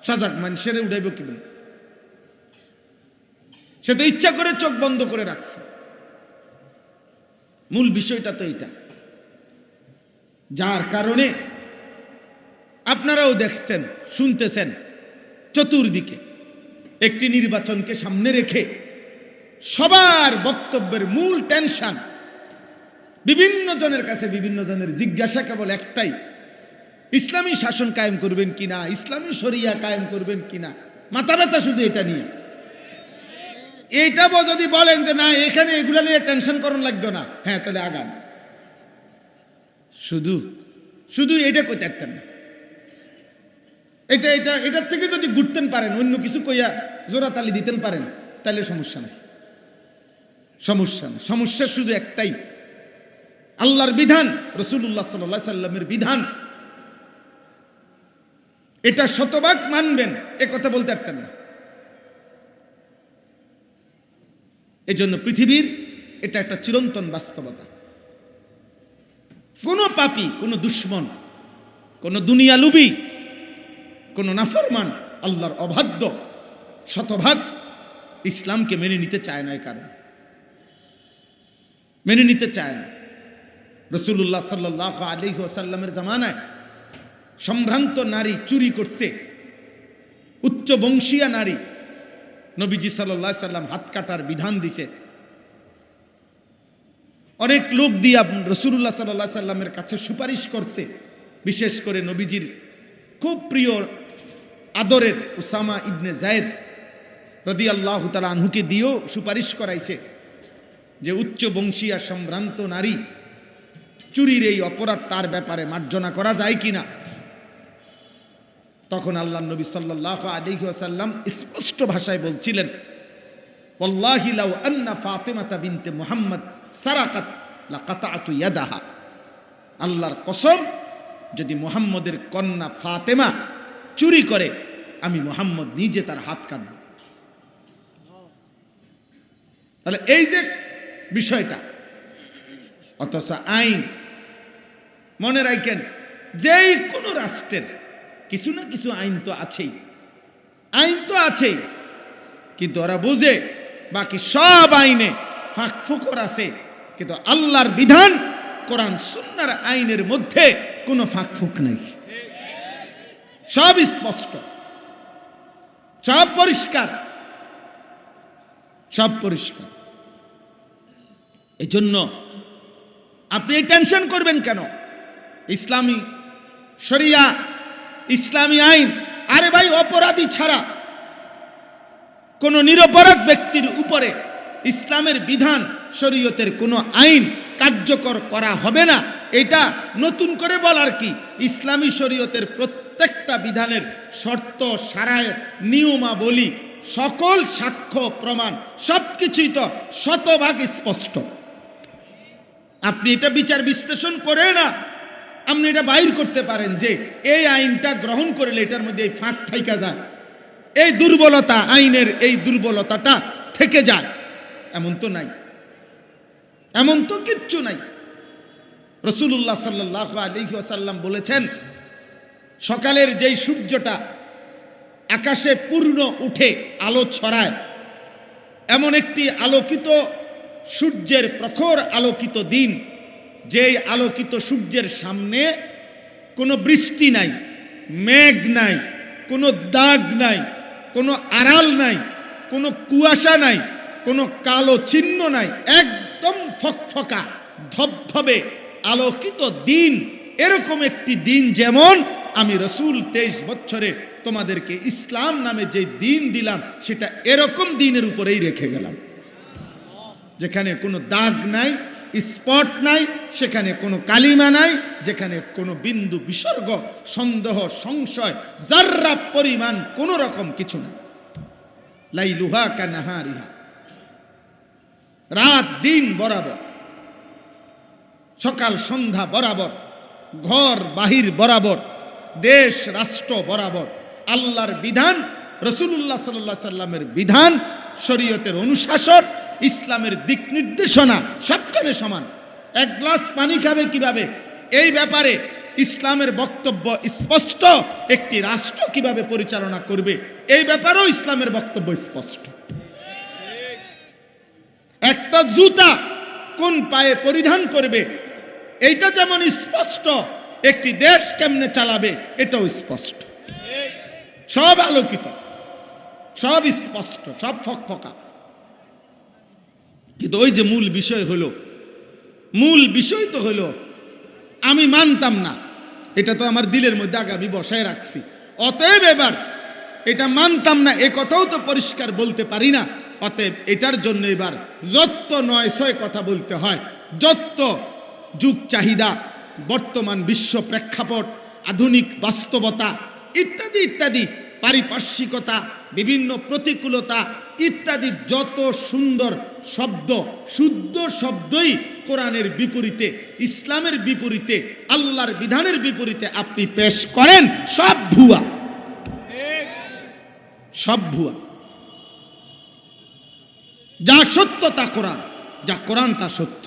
সজাগ মানুষের উঠাইব কি বলে? সে তো ইচ্ছা করে চোখ বন্ধ করে রাখছে। মূল বিষয়টা তো এটা, যার কারণে আপনারাও দেখছেন, শুনতেছেন, চতুর্দিকে একটি নির্বাচনকে সামনে রেখে সবার বক্তব্যের মূল টেনশন, বিভিন্ন জনের কাছে বিভিন্ন জনের জিজ্ঞাসা কেবল একটাই, ইসলামী শাসন কায়েম করবেন কিনা, ইসলামী শরিয়া কায়েম করবেন কিনা, মাথা ব্যথা শুধু এটা নিয়ে। এইটা যদি বলেন যে না এখানে এগুলো নিয়ে টেনশন করুন লাগতো না, হ্যাঁ তাহলে আগান। শুধু শুধু এটা কইতে পারতেন না, এটার থেকে যদি ঘুরতেন পারেন, অন্য কিছু কইয়া জোড়াতালি দিতেন পারেন, তাহলে সমস্যা নাই, সমস্যা নেই। সমস্যা শুধু একটাই, আল্লাহর বিধান, রাসূলুল্লাহ সাল্লাল্লাহু আলাইহি সাল্লামের বিধান, এটা শতভাগ মানবেন, এ কথা বলতে পারতেন না। এজন্য পৃথিবীর এটা একটা চিরন্তন বাস্তবতা। কোন পাপী, কোন দুশ্মন, কোন দুনিয়ালুবী, কোন নাফরমান, আল্লাহর অবাধ্য শতভাগ ইসলামকে মেনে নিতে চায় না। এই কারণ মেনে নিতে চায় না। রাসূলুল্লাহ সাল্লাল্লাহু আলাইহি ওয়াসাল্লামের জামানায় সম্ভ্রান্ত নারী চুরি করছে, উচ্চ বংশীয় নারী, নবীজি সাল্লাল্লাহু আলাইহি সাল্লাম হাত কাটার বিধান দিছে। অনেক লোক দিয়া রাসূলুল্লাহ সাল্লাল্লাহু আলাইহি সাল্লামের কাছে সুপারিশ করছে, বিশেষ করে নবীজির খুব প্রিয় আদরের উসামা ইবনে যায়েদ রাদিয়াল্লাহু তাআলা আনহুকে দিয়েও সুপারিশ করাইছে যে উচ্চ বংশীয় সম্ভ্রান্ত নারী চুরির এই অপরাধ, তার ব্যাপারে মার্জনা করা যায় কিনা। তখন আল্লাহর নবী সাল্লাল্লাহু আলাইহি ওয়াসাল্লাম স্পষ্ট ভাষায় বলছিলেন, ওয়াল্লাহি লাউ আন্না ফাতিমাতা বিনতে মুহাম্মদ সারাকাত লাকাতাতু ইয়াদাহা, আল্লাহর কসম, যদি মুহাম্মদের কন্যা ফাতেমা চুরি করে, আমি মুহাম্মদ নিজে তার হাত কাটব। তাহলে এই যে বিষয়টা, অথচ আইন, মনে রাখেন, যেই কোনো রাষ্ট্রের কিছু না কিছু আইন তো আছেই, আইন তো আছেই, কিন্তু ওরা বুঝে বাকি সব আইনে ফাঁক ফোকর আছে, কিন্তু আল্লাহর বিধান, কোরআন সুন্নাহর আইনের মধ্যে কোনো ফাঁক ফুক নেই, সব স্পষ্ট, সব পরিষ্কার, সব পরিষ্কার। এই জন্য আপনি এই টেনশন করবেন কেন? ইসলামী শরিয়া, ইসলামী আইন। আরে ভাই, অপরাধী ছাড়া কোন নিরপরাধ ব্যক্তির উপরে ইসলামের বিধান, শরীয়তের কোনো আইন কার্যকর করা হবে না। এটা নতুন করে বলার কি? ইসলামী শরীয়তের প্রত্যেকটা বিধানের শর্ত, শারায়েত, নিয়মাবলী, সকল সাক্ষ্য প্রমাণ সবকিছুই তো শতভাগ স্পষ্ট। আপনি এটা বিচার বিশ্লেষণ করে না আপনি এটা বাইর করতে পারেন যে এই আইনটা গ্রহণ করলে এটার মধ্যে এই ফাঁক থাইকা যায়, এই দুর্বলতা, আইনের এই দুর্বলতাটা থেকে যায়। এমন তো নাই, এমন তো কিচ্ছু নাই। রাসূলুল্লাহ সাল্লাল্লাহু আলাইহি ওয়াসাল্লাম বলেছেন, সকালের যেই সূর্যটা আকাশে পূর্ণ উঠে আলো ছড়ায়, এমন একটি আলোকিত সূর্যের প্রখর আলোকিত দিন, যেই আলোকিত সূর্যের সামনে কোনো বৃষ্টি নাই, মেঘ নাই, কোনো দাগ নাই, কোনো আড়াল নাই, কোনো কুয়াশা নাই, কোনো কালো চিহ্ন নাই, একদম ফকফকা ধবধবে আলোকিত দিন। এরকম একটি দিন যেমন আমি রাসূল 23 বছরে তোমাদেরকে ইসলাম নামে যে দিন দিলাম, সেটা এরকম দিনের উপরেই রেখে গেলাম, যেখানে কোনো দাগ নাই, স্পট নাই, সেখানে কোনো কালিমা নাই, যেখানে কোনো বিন্দু বিসর্গ, সন্দেহ, সংশয়, যার্রা পরিমাণ কোনো রকম কিছু নাই। লাইলুহা কানাহারিহা, রাত দিন বরাবর, সকাল সন্ধ্যা বরাবর, ঘর বাহির বরাবর, দেশ রাষ্ট্র বরাবর আল্লাহর বিধান, রাসূলুল্লাহ সাল্লাল্লাহু আলাইহি সাল্লামের বিধান, শরীয়তের অনুশাসন, ইসলামের দিক নির্দেশনা সবখানে সমান। এক গ্লাস পানি খাবে কিভাবে, এই ব্যাপারে ইসলামের বক্তব্য স্পষ্ট। একটি রাষ্ট্র কিভাবে পরিচালনা করবে, এই ব্যাপারেও ইসলামের বক্তব্য স্পষ্ট। একটা জুতা কোন পায়ে পরিধান করবে, এইটা যেমন স্পষ্ট, একটি দেশ কেমনে চালাবে এটাও স্পষ্ট। সব আলোকিত, সব স্পষ্ট, সব ফকফকা। কিন্তু ওই যে মূল বিষয় হলো, মূল বিষয় তো হলো আমি মানতাম না, এটা তো আমার দিলের মধ্যে আগামী বসায় রাখছি, অতএব এবার এটা মানতাম না, এ কথাও তো পরিষ্কার বলতে পারি না। অতএব এটার জন্য এবার যত 900 কথা বলতে হয়, যত যুগ চাহিদা, বর্তমান বিশ্ব প্রেক্ষাপট, আধুনিক বাস্তবতা ইত্যাদি ইত্যাদি, পারিপার্শ্বিকতা, বিভিন্ন প্রতিকূলতা ইত্যাদি যত সুন্দর শব্দ, শুদ্ধ শব্দই কোরআনের বিপরীতে, ইসলামের বিপরীতে, আল্লাহর বিধানের বিপরীতে আপনি পেশ করেন, সব ভুয়া, সব ভুয়া। যা সত্য তা কোরআন, যা কোরআন তা সত্য,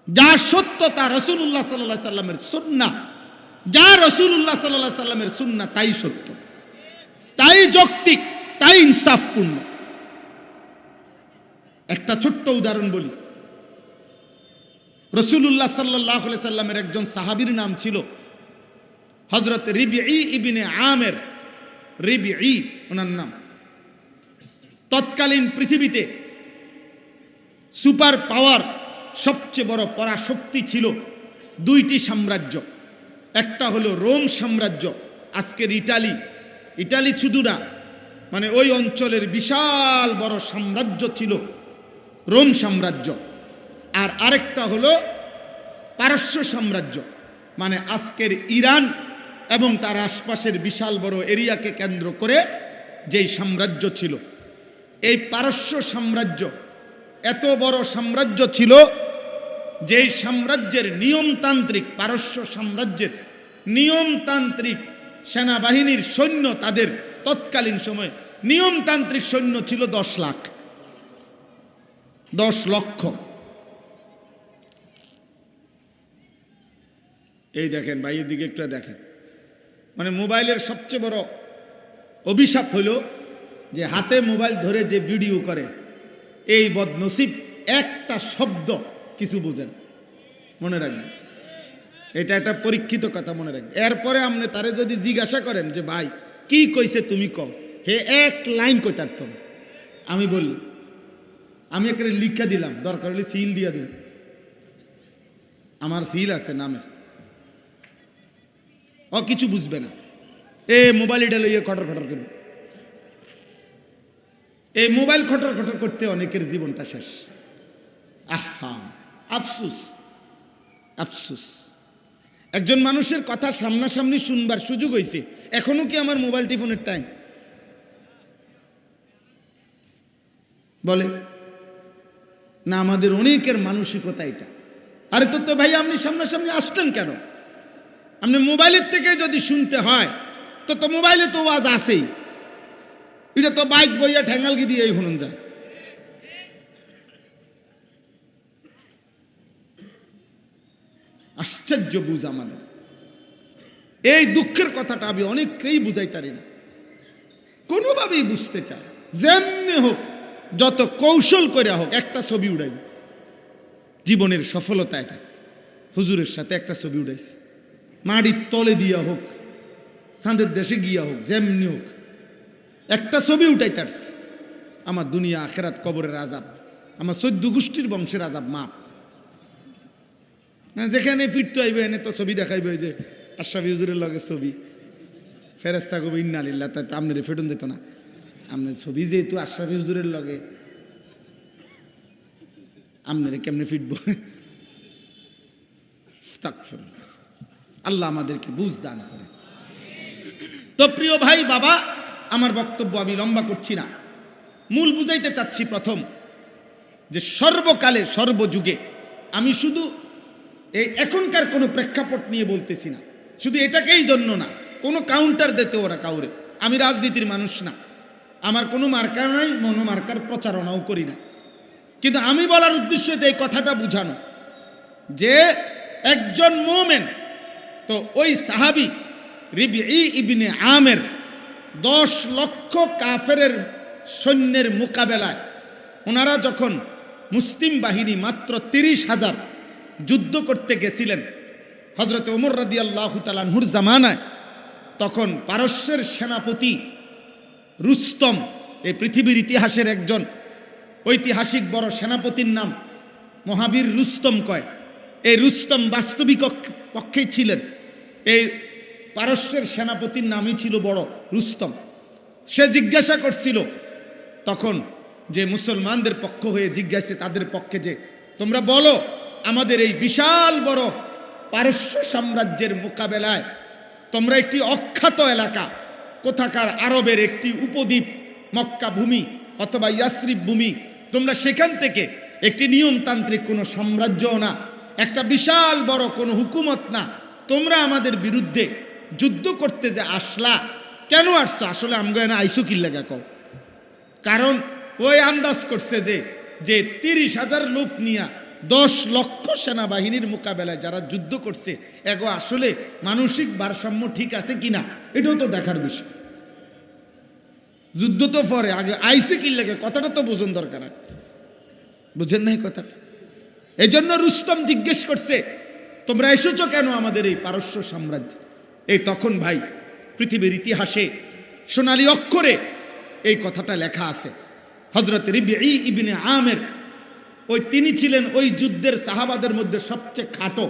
যা সত্য তা রাসূলুল্লাহ সাল্লাল্লাহু আলাইহি সাল্লামের সুন্নাহ, যা রাসূলুল্লাহ সাল্লাল্লাহু আলাইহি সাল্লামের সুন্নাহ তাই সত্য, তাই যৌক্তিক, তাই ইনসাফপূর্ণ। একটা ছোট্ট উদাহরণ বলি। রাসূলুল্লাহ সাল্লাল্লাহু আলাইহি সাল্লামের একজন সাহাবীর নাম ছিল হযরত রিবঈ ইবনে আমের, রিবঈ ওনার নাম। তৎকালীন পৃথিবীতে সুপার পাওয়ার, সবচেয়ে বড় পরাশক্তি ছিল দুইটি সাম্রাজ্য। একটা হলো রোম সাম্রাজ্য, আজকের ইটালি, ইটালি শুধু না, মানে ওই অঞ্চলের বিশাল বড় সাম্রাজ্য ছিল রোম সাম্রাজ্য। আর আরেকটা হলো পারস্য সাম্রাজ্য, মানে আজকের ইরান এবং তার আশপাশের বিশাল বড় এরিয়াকে কেন্দ্র করে যেই সাম্রাজ্য ছিল। এই পারস্য সাম্রাজ্য এত বড় সাম্রাজ্য ছিল, যেই সাম্রাজ্যের নিয়মতান্ত্রিক, পারস্য সাম্রাজ্যের নিয়মতান্ত্রিক সেনাবাহিনীর সৈন্য, তাদের তৎকালীন সময়ে নিয়মতান্ত্রিক সৈন্য ছিল 10 লাখ, 10 লক্ষ। এই দেখেন ভাই, এদিকে একটু দেখেন, মানে মোবাইলের সবচেয়ে বড় অভিশাপ হলো যে হাতে মোবাইল ধরে যে ভিডিও করে, এই বদনসিব একটা শব্দ কিছু বুঝেন, মনে রাখবেন, এটা একটা পরীক্ষিত কথা, মনে রাখবেন। এরপরে আপনি তারে যদি জিজ্ঞাসা করেন যে ভাই কি কইছে তুমি কও, হে এক লাইন কইতে পারতো না। আমি বললি, আমি এখানে লিখা দিলাম, দরকার হলে সিল দিয়া দিন, আমার সিল আছে নামের। ও কিছু বুঝবে না, মোবাইল এটা লইয়ে খটর খটর করবে। এই মোবাইল খটর খটর করতে অনেকের জীবনটা শেষ। আহা, আফসুস আফসুস। একজন মানুষের কথা সামনাসামনি শুনবার সুযোগ হয়েছে, এখনো কি আমার মোবাইল টিফোনের টাইম? বলে না, আমাদের অনেকের মানসিকতা এটা। আরে তো ভাই আপনি সামনাসামনি আসলেন কেন? আপনি মোবাইলের থেকে যদি শুনতে হয় তো মোবাইলে তো ওয়াজ আছেই, এটা তো বাইক বইয়া ঠ্যাঙ্গালগি দিয়ে শুনুন যায়। আশ্চর্য বুঝ আমাদের। এই দুঃখের কথাটা আমি অনেককেই বুঝাইতারি না, কোনোভাবেই বুঝতে চায়। যেমনি হোক, যত কৌশল করে হোক একটা ছবি উড়াই। জীবনের সফলতা এটা। হুজুরের সাথে একটা ছবি উড়াইছে, মাটির তলে দিয়া হোক, চাঁদের দেশে গিয়া হোক, যেমনি হোক একটা ছবি উঠাই তারছে। আমার দুনিয়া আখেরাত কবরের আজাব, আমার 14 গোষ্ঠীর বংশের আজাব মাপ। যেখানে ফিরতে আইবে এনে তো ছবি দেখাইবে, যে আশরাফি হুজুরের লগে ছবি, ফেরেস্তা কবি ইন্নালিল্লাহ, তাই তো আপনার ফেটন যেত না। আপনার ছবি যেহেতু আশরাফি হুজুরের লগে, আপনার কেমনে ফিটব? আল্লাহ আমাদেরকে বুঝ দান করে। তো প্রিয় ভাই বাবা, আমার বক্তব্য আমি লম্বা করছি না, মূল বুঝাইতে চাচ্ছি প্রথম যে সর্বকালে সর্বযুগে, আমি শুধু এই এখনকার কোনো প্রেক্ষাপট নিয়ে বলতেছি না, শুধু এটাকেই জন্য না, কোনো কাউন্টার দিতে ওরা কাউরে। আমি রাজনীতির মানুষ না, আমার কোনো মার্কা নাই, মনোমার্কার প্রচারণাও করি না, কিন্তু আমি বলার উদ্দেশ্য এই কথাটা বুঝানো যে একজন মুমিন, তো ওই সাহাবী রিবঈ ইবনে আমের 10 লক্ষ কাফেরের সৈন্যের মোকাবেলায় ওনারা যখন মুসলিম বাহিনী মাত্র 30,000 যুদ্ধ করতে গেছিলেন হযরত ওমর রাদিয়াল্লাহু তাআলা আনহুর জামানায়, তখন পারস্যের সেনাপতি রুস্তম, এই পৃথিবীর ইতিহাসের একজন ঐতিহাসিক বড় সেনাপতির নাম মহাবীর রুস্তম কয়। এই রুস্তম বাস্তবিক পক্ষে ছিলেন, এই পারস্যের সেনাপতির নামই ছিল বড় রুস্তম। সে জিজ্ঞাসা করছিল তখন যে মুসলমানদের পক্ষ হয়ে জিজ্ঞাসা তাদের পক্ষে, যে তোমরা বলো আমাদের এই বিশাল বড় পারস্য সাম্রাজ্যের মোকাবেলায় তোমরা একটি অখ্যাত এলাকা, কোথাকার আরবের একটি উপদ্বীপ, মক্কা ভূমি অথবা ইয়াসরিব ভূমি, তোমরা সেখান থেকে একটি নিয়মতান্ত্রিক কোনো সাম্রাজ্যও না, একটা বিশাল বড় কোনো হুকুমত না, তোমরা আমাদের বিরুদ্ধে যুদ্ধ করতে যে আসলা, কেন আসছো? আসলে আমগো না আইসো কি লাগা কও? কারণ ওই আন্দাজ করছে যে 30,000 লোক নিয়া 10 লক্ষ সেনাবাহিনীর মোকাবেলায় যারা যুদ্ধ করছে, এগো আসলে মানসিক ভারসাম্য ঠিক আছে কিনা, এটাও তো দেখার বিষয়। যুদ্ধ তো পরে, আগে আইসে কি লাগে কথাটা তো বোঝন দরকার। বুঝেন নাই কথাটা? এই জন্য রুস্তম জিজ্ঞেস করছে, তোমরা এসেছো কেন আমাদের এই পারস্য সাম্রাজ্য? এই তখন ভাই পৃথিবীর ইতিহাসে সোনালী অক্ষরে এই কথাটা লেখা আছে। হযরত রিবঈ ইবনে আমের, তিনি ছিলেন ওই যুদ্ধের সাহাবাদের মধ্যে সবচেয়ে খাটো,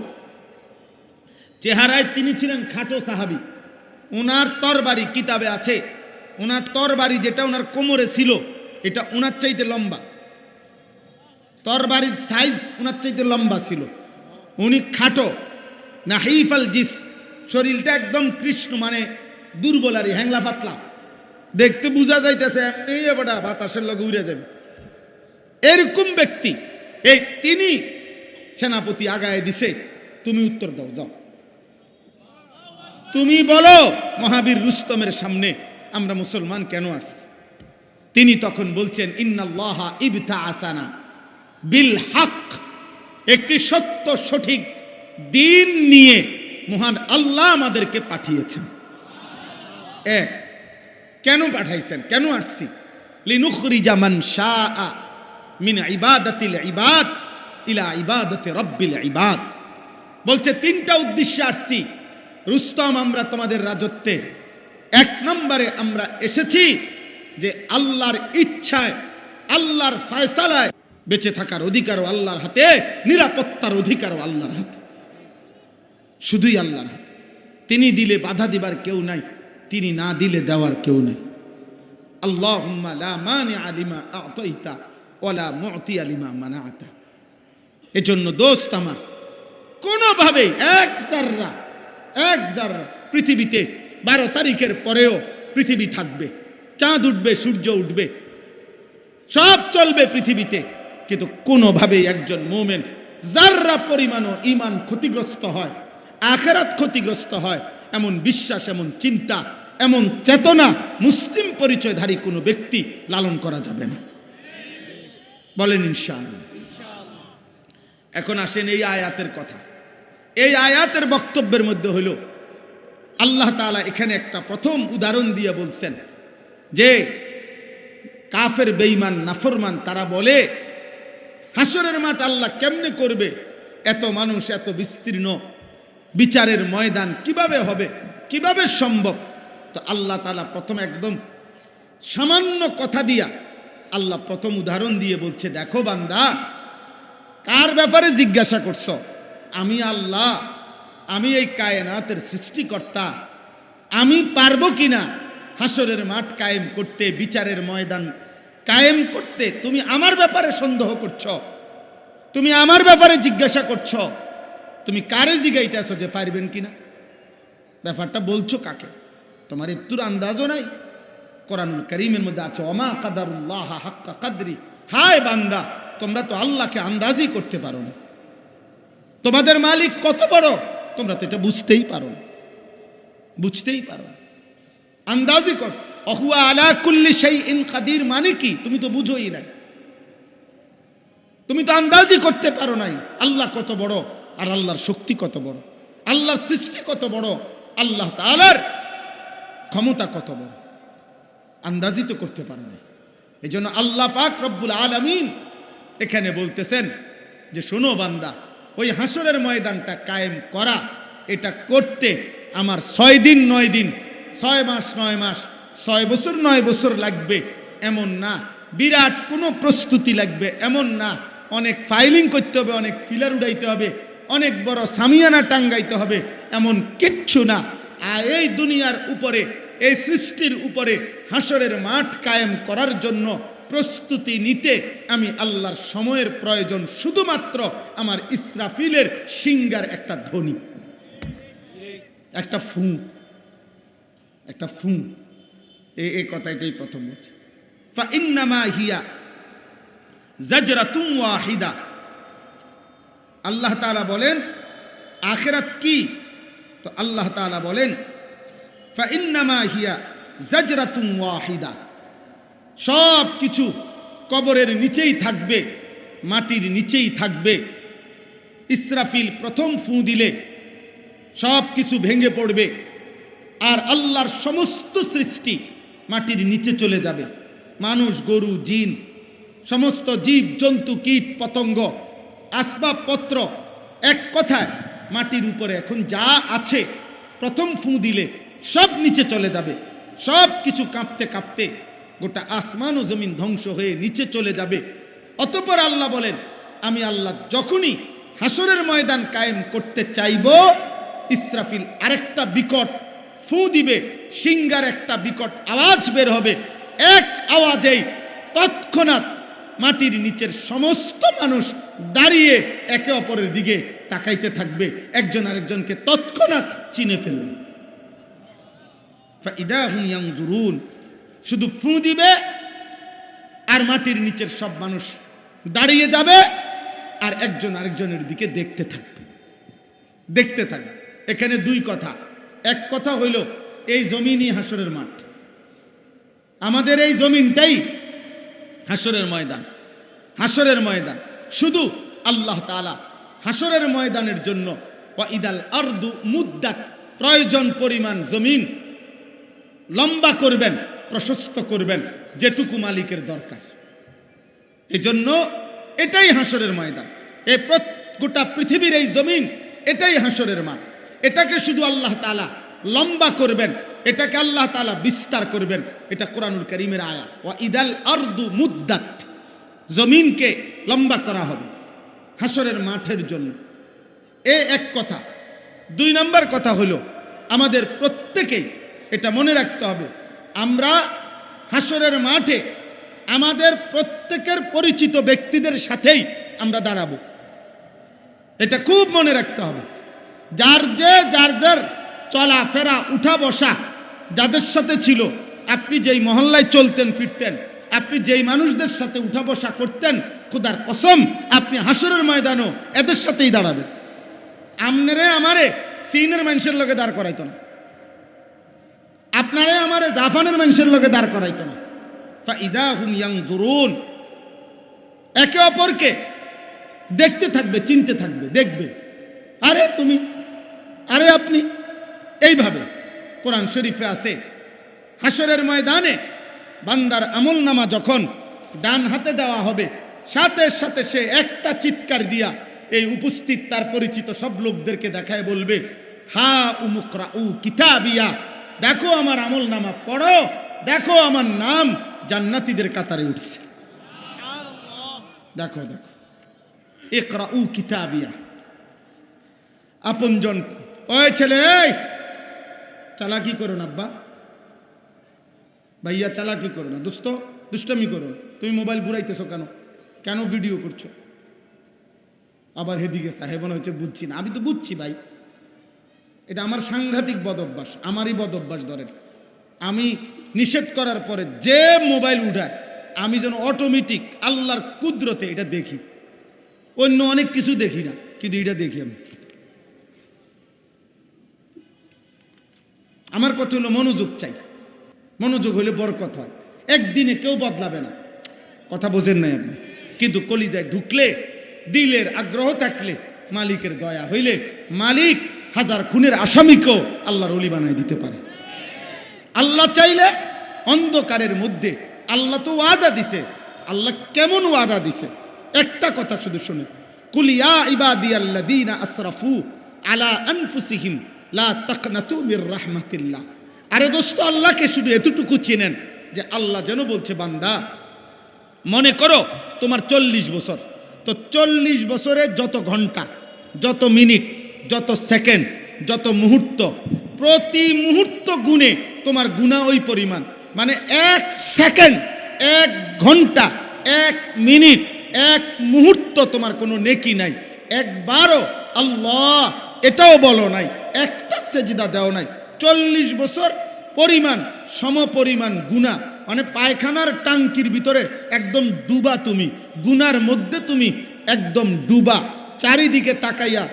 চেহারায় তিনি ছিলেন খাটো সাহাবী। ওনার তরবারি, কিতাবে আছে ওনার তরবারি যেটা ওনার কোমরে ছিল, এটা ওনার চাইতে লম্বা, তরবারির সাইজ ওনার চাইতে লম্বা ছিল। উনি খাটো, নাহিফাল জিস, শরীরটা একদম কৃষ্ণ, মানে দুর্বল আর হ্যাংলা পাতলা, দেখতে বোঝা যাইতেছে এমনি বেটা বাতাসের লগে উড়ে যাবে, এরকম ব্যক্তি। এই তিনি সেনাপতি আগায় দিছে, তুমি উত্তর দাও, যাও তুমি বলো মহাবীর রুস্তমের সামনে আমরা মুসলমান কেন আসছি? তিনি তখন বলছেন, ইন্নাল্লাহা ইবতাআসানা বিল হক, একটি সত্য সঠিক দিন নিয়ে মহান আল্লাহ আমাদেরকে পাঠিয়েছেন। এক, কেন পাঠাইছেন, কেন আসছি? লিনুখরিজা মান শাআ মিন ইবাদাতিল ইবাদ ইলা ইবাদাতি রাব্বিল ইবাদ। বলছে 3টা উদ্দেশ্যে আসছি রুস্তম, আমরা তোমাদের রাজত্বে 1 নম্বরে আমরা এসেছি যে আল্লাহর ইচ্ছায়, আল্লাহর ফয়সালায় বেঁচে থাকার অধিকারও আল্লাহর হাতে, নিরাপত্তার অধিকারও আল্লাহর হাতে, শুধুই আল্লাহর হাতে। তিনি দিলে বাধা দিবার কেউ নাই, তিনি না দিলে দেওয়ার কেউ নাই। আল্লাহুম্মা লা মানিআ লিমা আ'তাইতা ওয়া লা মু'তিয়া লিমা মানা'তা। এজন্য দোস্ত আমার, কোনোভাবেই এক জাররা পৃথিবীতে 12 তারিখের পরেও পৃথিবী থাকবে, চাঁদ উঠবে, সূর্য উঠবে, সব চলবে পৃথিবীতে, কিন্তু কোনোভাবেই একজন মুমিন জাররা পরিমাণও ঈমান ক্ষতিগ্রস্ত হয়, আখিরাত ক্ষতিগ্রস্ত হয়, এমন বিশ্বাস, এমন চিন্তা, এমন চেতনা মুসলিম পরিচয়ধারী কোনো ব্যক্তি লালন করা যাবে না। বলেন ইনশাআল্লাহ। এখন আসেন এই আয়াতের কথা। এই আয়াতের বক্তব্যের মধ্যে হইল আল্লাহ তাআলা এখানে একটা প্রথম উদাহরণ দিয়ে বলছেন যে কাফের, বেঈমান, নাফরমান তারা বলে হাসরের মাঠ আল্লাহ কেমনে করবে, এত মানুষ, এত বিস্তীর্ণ বিচারের ময়দান কিভাবে হবে, কিভাবে সম্ভব? তো আল্লাহ তাআলা প্রথম একদম সামান্য কথা দিয়া আল্লাহ প্রথম উদাহরণ দিয়ে বলছে, দেখো বান্দা, কার ব্যাপারে জিজ্ঞাসা করছো? আমি আল্লাহ, আমি এই কায়নাতের সৃষ্টিকর্তা, আমি পারবো কিনা হাসরের মাঠ কায়েম করতে, বিচারের ময়দান কায়েম করতে? তুমি আমার ব্যাপারে সন্দেহ করছো, তুমি আমার ব্যাপারে জিজ্ঞাসা করছো, তুমি কারে জিগাইতেছো যে পারবেন কিনা? ব্যাপারটা বলছো কাকে? তোমার একটুর আন্দাজও নাই। কোরআনুল কারীমের মধ্যে আছে ওমা কাদারুল্লাহ হাক্কা কাদরি। হায় বান্দা, তোমরা তো আল্লাহকে আন্দাজই করতে পারো না। তোমাদের মালিক কত বড় তোমরা তো এটা বুঝতেই পারো না, বুঝতেই পারো না। আন্দাজি কর, অহুয়া আলা কুল্লি শাইইন কাদির মানে কি তুমি তো বুঝোই নাই, তুমি তো আন্দাজি করতে পারো নাই আল্লাহ কত বড়, আর আল্লাহর শক্তি কত বড়, আল্লাহর সৃষ্টি কত বড়, আল্লাহ তাআলার ক্ষমতা কত বড়, আন্দাজি তো করতে পারো না। এই জন্য আল্লাহ পাক রব্বুল আলামিন এখানে বলতেছেন যে শোনো বান্দা, ওই হাসরের ময়দানটা কায়েম করা, এটা করতে আমার 6 দিন 9 দিন, 6 মাস 9 মাস, 6 বছর 9 বছর লাগবে এমন না, বিরাট কোনো প্রস্তুতি লাগবে এমন না, অনেক ফাইলিং করতে হবে, অনেক ফিলার উড়াইতে হবে, অনেক বড় সামিয়ানা টাঙ্গাইতে হবে, এমন কিচ্ছু না। আর এই দুনিয়ার উপরে, এই সৃষ্টির উপরে হাসরের মাঠ কায়েম করার জন্য প্রস্তুতি নিতে আমি আল্লাহর সময়ের প্রয়োজন শুধুমাত্র আমার ইসরাফিলের সিঙ্গার একটা ধ্বনি, একটা ফু, একটা ফু। এই কথাটাই প্রথম বলছে, ফা ইন্নামা হিয়া জাজরাতুন ওয়াহিদা। আল্লাহ তাআলা বলেন আখিরাত কি? তো আল্লাহ তাআলা বলেন ফা ইন্নামা হিয়া জাজরাতুন ওয়াহিদা। সব কিছু কবরের নিচেই থাকবে, মাটির নিচেই থাকবে। ইসরাফিল প্রথম ফু দিলে সব কিছু ভেঙে পড়বে, আর আল্লাহর সমস্ত সৃষ্টি মাটির নিচে চলে যাবে। মানুষ, গরু, জিন, সমস্ত জীব জন্তু, কীট পতঙ্গ, আসবাবপত্র, এক কথায় মাটির উপরে এখন যা আছে প্রথম ফু দিলে সব নিচে চলে যাবে। সব কিছু কাঁপতে কাঁপতে গোটা আসমান ও জমিন ধ্বংস হয়ে নিচে চলে যাবে। অতঃপর আল্লাহ বলেন, আমি আল্লাহ যখনই হাসরের ময়দান কায়েম করতে চাইব, ইসরাফিল আরেকটা বিকট ফু দিবে, সিঙ্গার একটা বিকট আওয়াজ বের হবে। এক আওয়াজেই তৎক্ষণাৎ মাটির নিচের সমস্ত মানুষ দাঁড়িয়ে একে অপরের দিকে তাকাইতে থাকবে, একজন আরেকজনকে তৎক্ষণাৎ চিনে ফেলবে। ফাইদা হুম ইয়ানজুরুন, শুধু ফু দিবে আর মাটির নিচের সব মানুষ দাঁড়িয়ে যাবে আর একজন আরেকজনের দিকে দেখতে থাকবে, দেখতে থাকবে। এখানে দুই কথা। এক কথা হইল এই জমিনই হাসরের মাঠ, আমাদের এই জমিনটাই হাসরের ময়দান। হাসরের ময়দান শুধু আল্লাহ তাআলা হাসরের ময়দানের জন্য ওয়াইদাল আরদু মুদ্দাত, প্রয়োজন পরিমাণ জমিন লম্বা করবেন, প্রশস্ত করবেন, যেটুকু মালিকের দরকার। এজন্য এটাই হাসরের ময়দান। এই গোটা পৃথিবীর এই জমিন এটাই হাসরের মাঠ। এটাকে শুধু আল্লাহ তাআলা লম্বা করবেন, এটাকে আল্লাহ তাআলা বিস্তার করবেন। এটা কোরআনুল কারীমের আয়াত। ওয়া ইদাল আরদু মুদ্দাত, জমিনকে লম্বা করা হবে হাসরের মাঠের জন্য। এক কথা। 2 নম্বর কথা হলো, আমাদের প্রত্যেকেই এটা মনে রাখতে হবে, আমরা হাসরের মাঠে আমাদের প্রত্যেকের পরিচিত ব্যক্তিদের সাথেই আমরা দাঁড়াবো। এটা খুব মনে রাখতে হবে। যার যার চলাফেরা উঠা বসা যাদের সাথে ছিল, আপনি যেই মহল্লায় চলতেন ফিরতেন, আপনি যেই মানুষদের সাথে উঠা বসা করতেন, খোদার কসম আপনি হাসরের ময়দানও এদের সাথেই দাঁড়াবেন। আমনেরে আমারে চীনের মানুষের লগে দাঁড় করাইতো না, আপনারে আমারে জাপানের মানুষের লগে দাঁড় করাইতো না। ফাইদা হুম ইয়ানজুরুন, একে অপরকে দেখতে থাকবে, চিনতে থাকবে, দেখবে, আরে তুমি, আরে আপনি। এইভাবে কোরআন শরীফে আছে, হাসরের ময়দানে বান্দার আমলনামা যখন ডান হাতে দেওয়া হবে, সাথে সাথে সে একটা চিৎকার দিয়া এই উপস্থিত তার পরিচিত সব লোকদেরকে দেখায় বলবে, হা উমুকরাউ কিতাবিয়া, দেখো আমার আমলনামা পড়ো, দেখো আমার নাম জান্নাতীদের কাতারে উঠছে। দেখো দেখো, ইকরাউ কিতাবিয়া। আপনজন, ওই ছেলে, এই চালাকি করো না আব্বা, ভাইয়া চালাকি করো না, দোস্ত দুষ্টামি করো না, তুমি মোবাইল ঘুরাইতেছো কেন, কেন ভিডিও করছো? আবার হেদিকে সাহেব মনে হচ্ছে বুঝছি না। আমি তো বুঝছি ভাই, এটা আমার সাংঘাতিক বদ অভ্যাস, আমারই বদ অভ্যাস। ধরেন আমি নিষেধ করার পরে যে মোবাইল উঠায়, আমি যেন অটোমেটিক আল্লাহর কুদরতে এটা দেখি। অন্য অনেক কিছু দেখি না, কিন্তু এটা দেখি আমি। আমার কথা হলো মনোযোগ চাই, মনোযোগ হলে বরকত হয়। একদিনে কেউ বদলাবে না, কথা বোঝেন নাই আপনি। কিন্তু কলিজায় ঢুকলে, দিলের আগ্রহ থাকলে, মালিকের দয়া হইলে মালিক 1000 খুনের আসামিকেও আল্লাহর ওলি বানাই দিতে পারে। আল্লাহ চাইলে অন্ধকারের মধ্যে, আল্লাহ তো ওয়াদা দিছে। আল্লাহ কেমন ওয়াদা দিছে? একটা কথা শুধু শুনে, কুল ইয়া ইবাদিয়াল্লাযীনা আসরাফু আলা আনফুসিহিম লা তাকনাতু মির রাহমাতিল্লাহ। আরে দোস্ত, আল্লাহকে শুধু এতটুকু চেনেন যে আল্লাহ যেন বলছে, বান্দা মনে করো তোমার 40 বছর, তো 40 বছরে যত ঘন্টা, যত মিনিট, যত সেকেন্ড, যত মুহূর্ত, প্রতি মুহূর্ত গুণে তোমার গুনাহ ওই পরিমাণ। মানে 1 সেকেন্ড, 1 ঘন্টা, 1 মিনিট, 1 মুহূর্ত তোমার কোনো নেকি নাই। একবারও আল্লাহ এটাও বলো নাই, একটা সেজদা দাও নাই। 40 বছর পরিমাণ, সমপরিমাণ গুনাহ। মানে পায়খানার টাঙ্কির ভিতরে একদম ডুবা তুমি, গুনার মধ্যে তুমি একদম ডুবা, চারিদিকে তাকাইয়া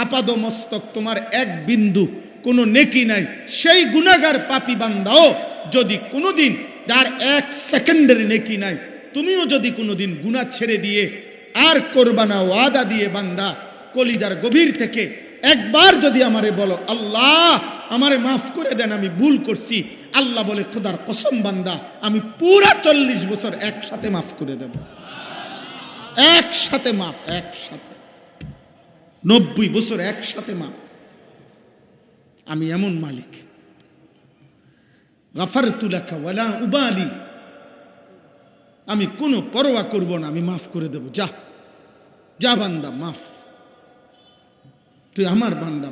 আপাদ মস্তক, তোমার 1 বিন্দু কোনো নেকি নাই। সেই গুনাহগার পাপী বান্দাও যদি কোনোদিন, যার 1 সেকেন্ডের নেকি নাই, তুমিও যদি কোনোদিন গুনাহ ছেড়ে দিয়ে আর করবা না, ওয়াদা দিয়ে বান্দা কলিজার গভীর থেকে একবার যদি আমারে বলো, আল্লাহ আমারে মাফ করে দেন, আমি ভুল করছি, আল্লাহ বলে, খোদার কসম বান্দা, আমি পুরা 40 বছর একসাথে মাফ করে দেব। একসাথে মাফ, একসাথে 90 বছর একসাথে মাফ। আমি এমন মালিক। গাফারতু লাকা ওয়ালা উবালি, আমি কোনো পরোয়া করব না, আমি মাফ করে দেব। যা যা বান্দা, মাফ, তুই আমার বান্দা।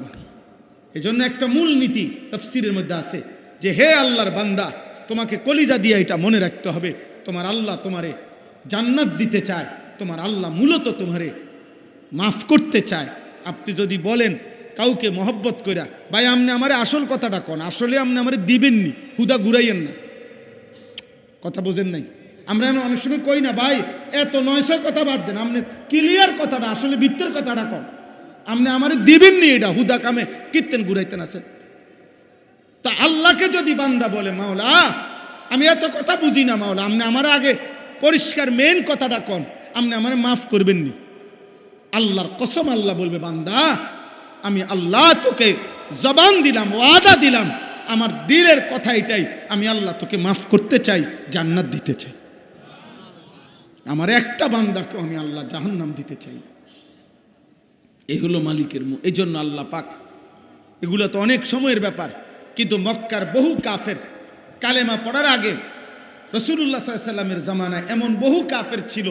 এই জন্য একটা মূল নীতি তাফসীরের মধ্যে আছে যে, হে আল্লাহর বান্দা, তোমাকে কলিজা দিয়ে এটা মনে রাখতে হবে, তোমার আল্লাহ তোমারে জান্নাত দিতে চায়, তোমার আল্লাহ মূলত তোমারে মাফ করতে চায়। আপনি যদি বলেন কাউকে মহব্বত কইরা, ভাই আপনি আমারে আসল কথাটা কোন, আসলে আপনি আমারে দিবেননি, হুদা ঘুরাইয়েন না, কথা বোঝেন নাই। আমরা অনেক সময় কই না, ভাই এত 900 কথা বাদ দেন, আপনি ক্লিয়ার কথাটা, আসলে ভিতরের কথাটা কন, আপনি আমারে দিবেননি, এটা হুদা কামে কীর্তেন ঘুরাইতেন আছেন। তা আল্লাহকে যদি বান্দা বলে, মাওলা আমি এত কথা বুঝি না, মাওলা আপনি আমার আগে পরিষ্কার মেন কথাটা কন, আপনি আমারে মাফ করবেননি, আল্লাহর কসম আল্লাহ বলবে, বান্দা আমি আল্লাহ তোকে জবান দিলাম, ওয়াদা দিলাম, আমার দিলের কথা এটাই, আমি আল্লাহ তোকে মাফ করতে চাই, জান্নাত দিতে চাই। আমার একটা বান্দাকে আমি আল্লাহ জাহান্নাম দিতে চাই। এই হলো মালিকের মুখ। এই জন্য আল্লাহ পাক, এগুলো তো অনেক সময়ের ব্যাপার, কিন্তু মক্কার বহু কাফের কালেমা পড়ার আগে রাসূলুল্লাহ সাল্লাল্লাহু আলাইহি ওয়াসাল্লামের জামানায় এমন বহু কাফের ছিল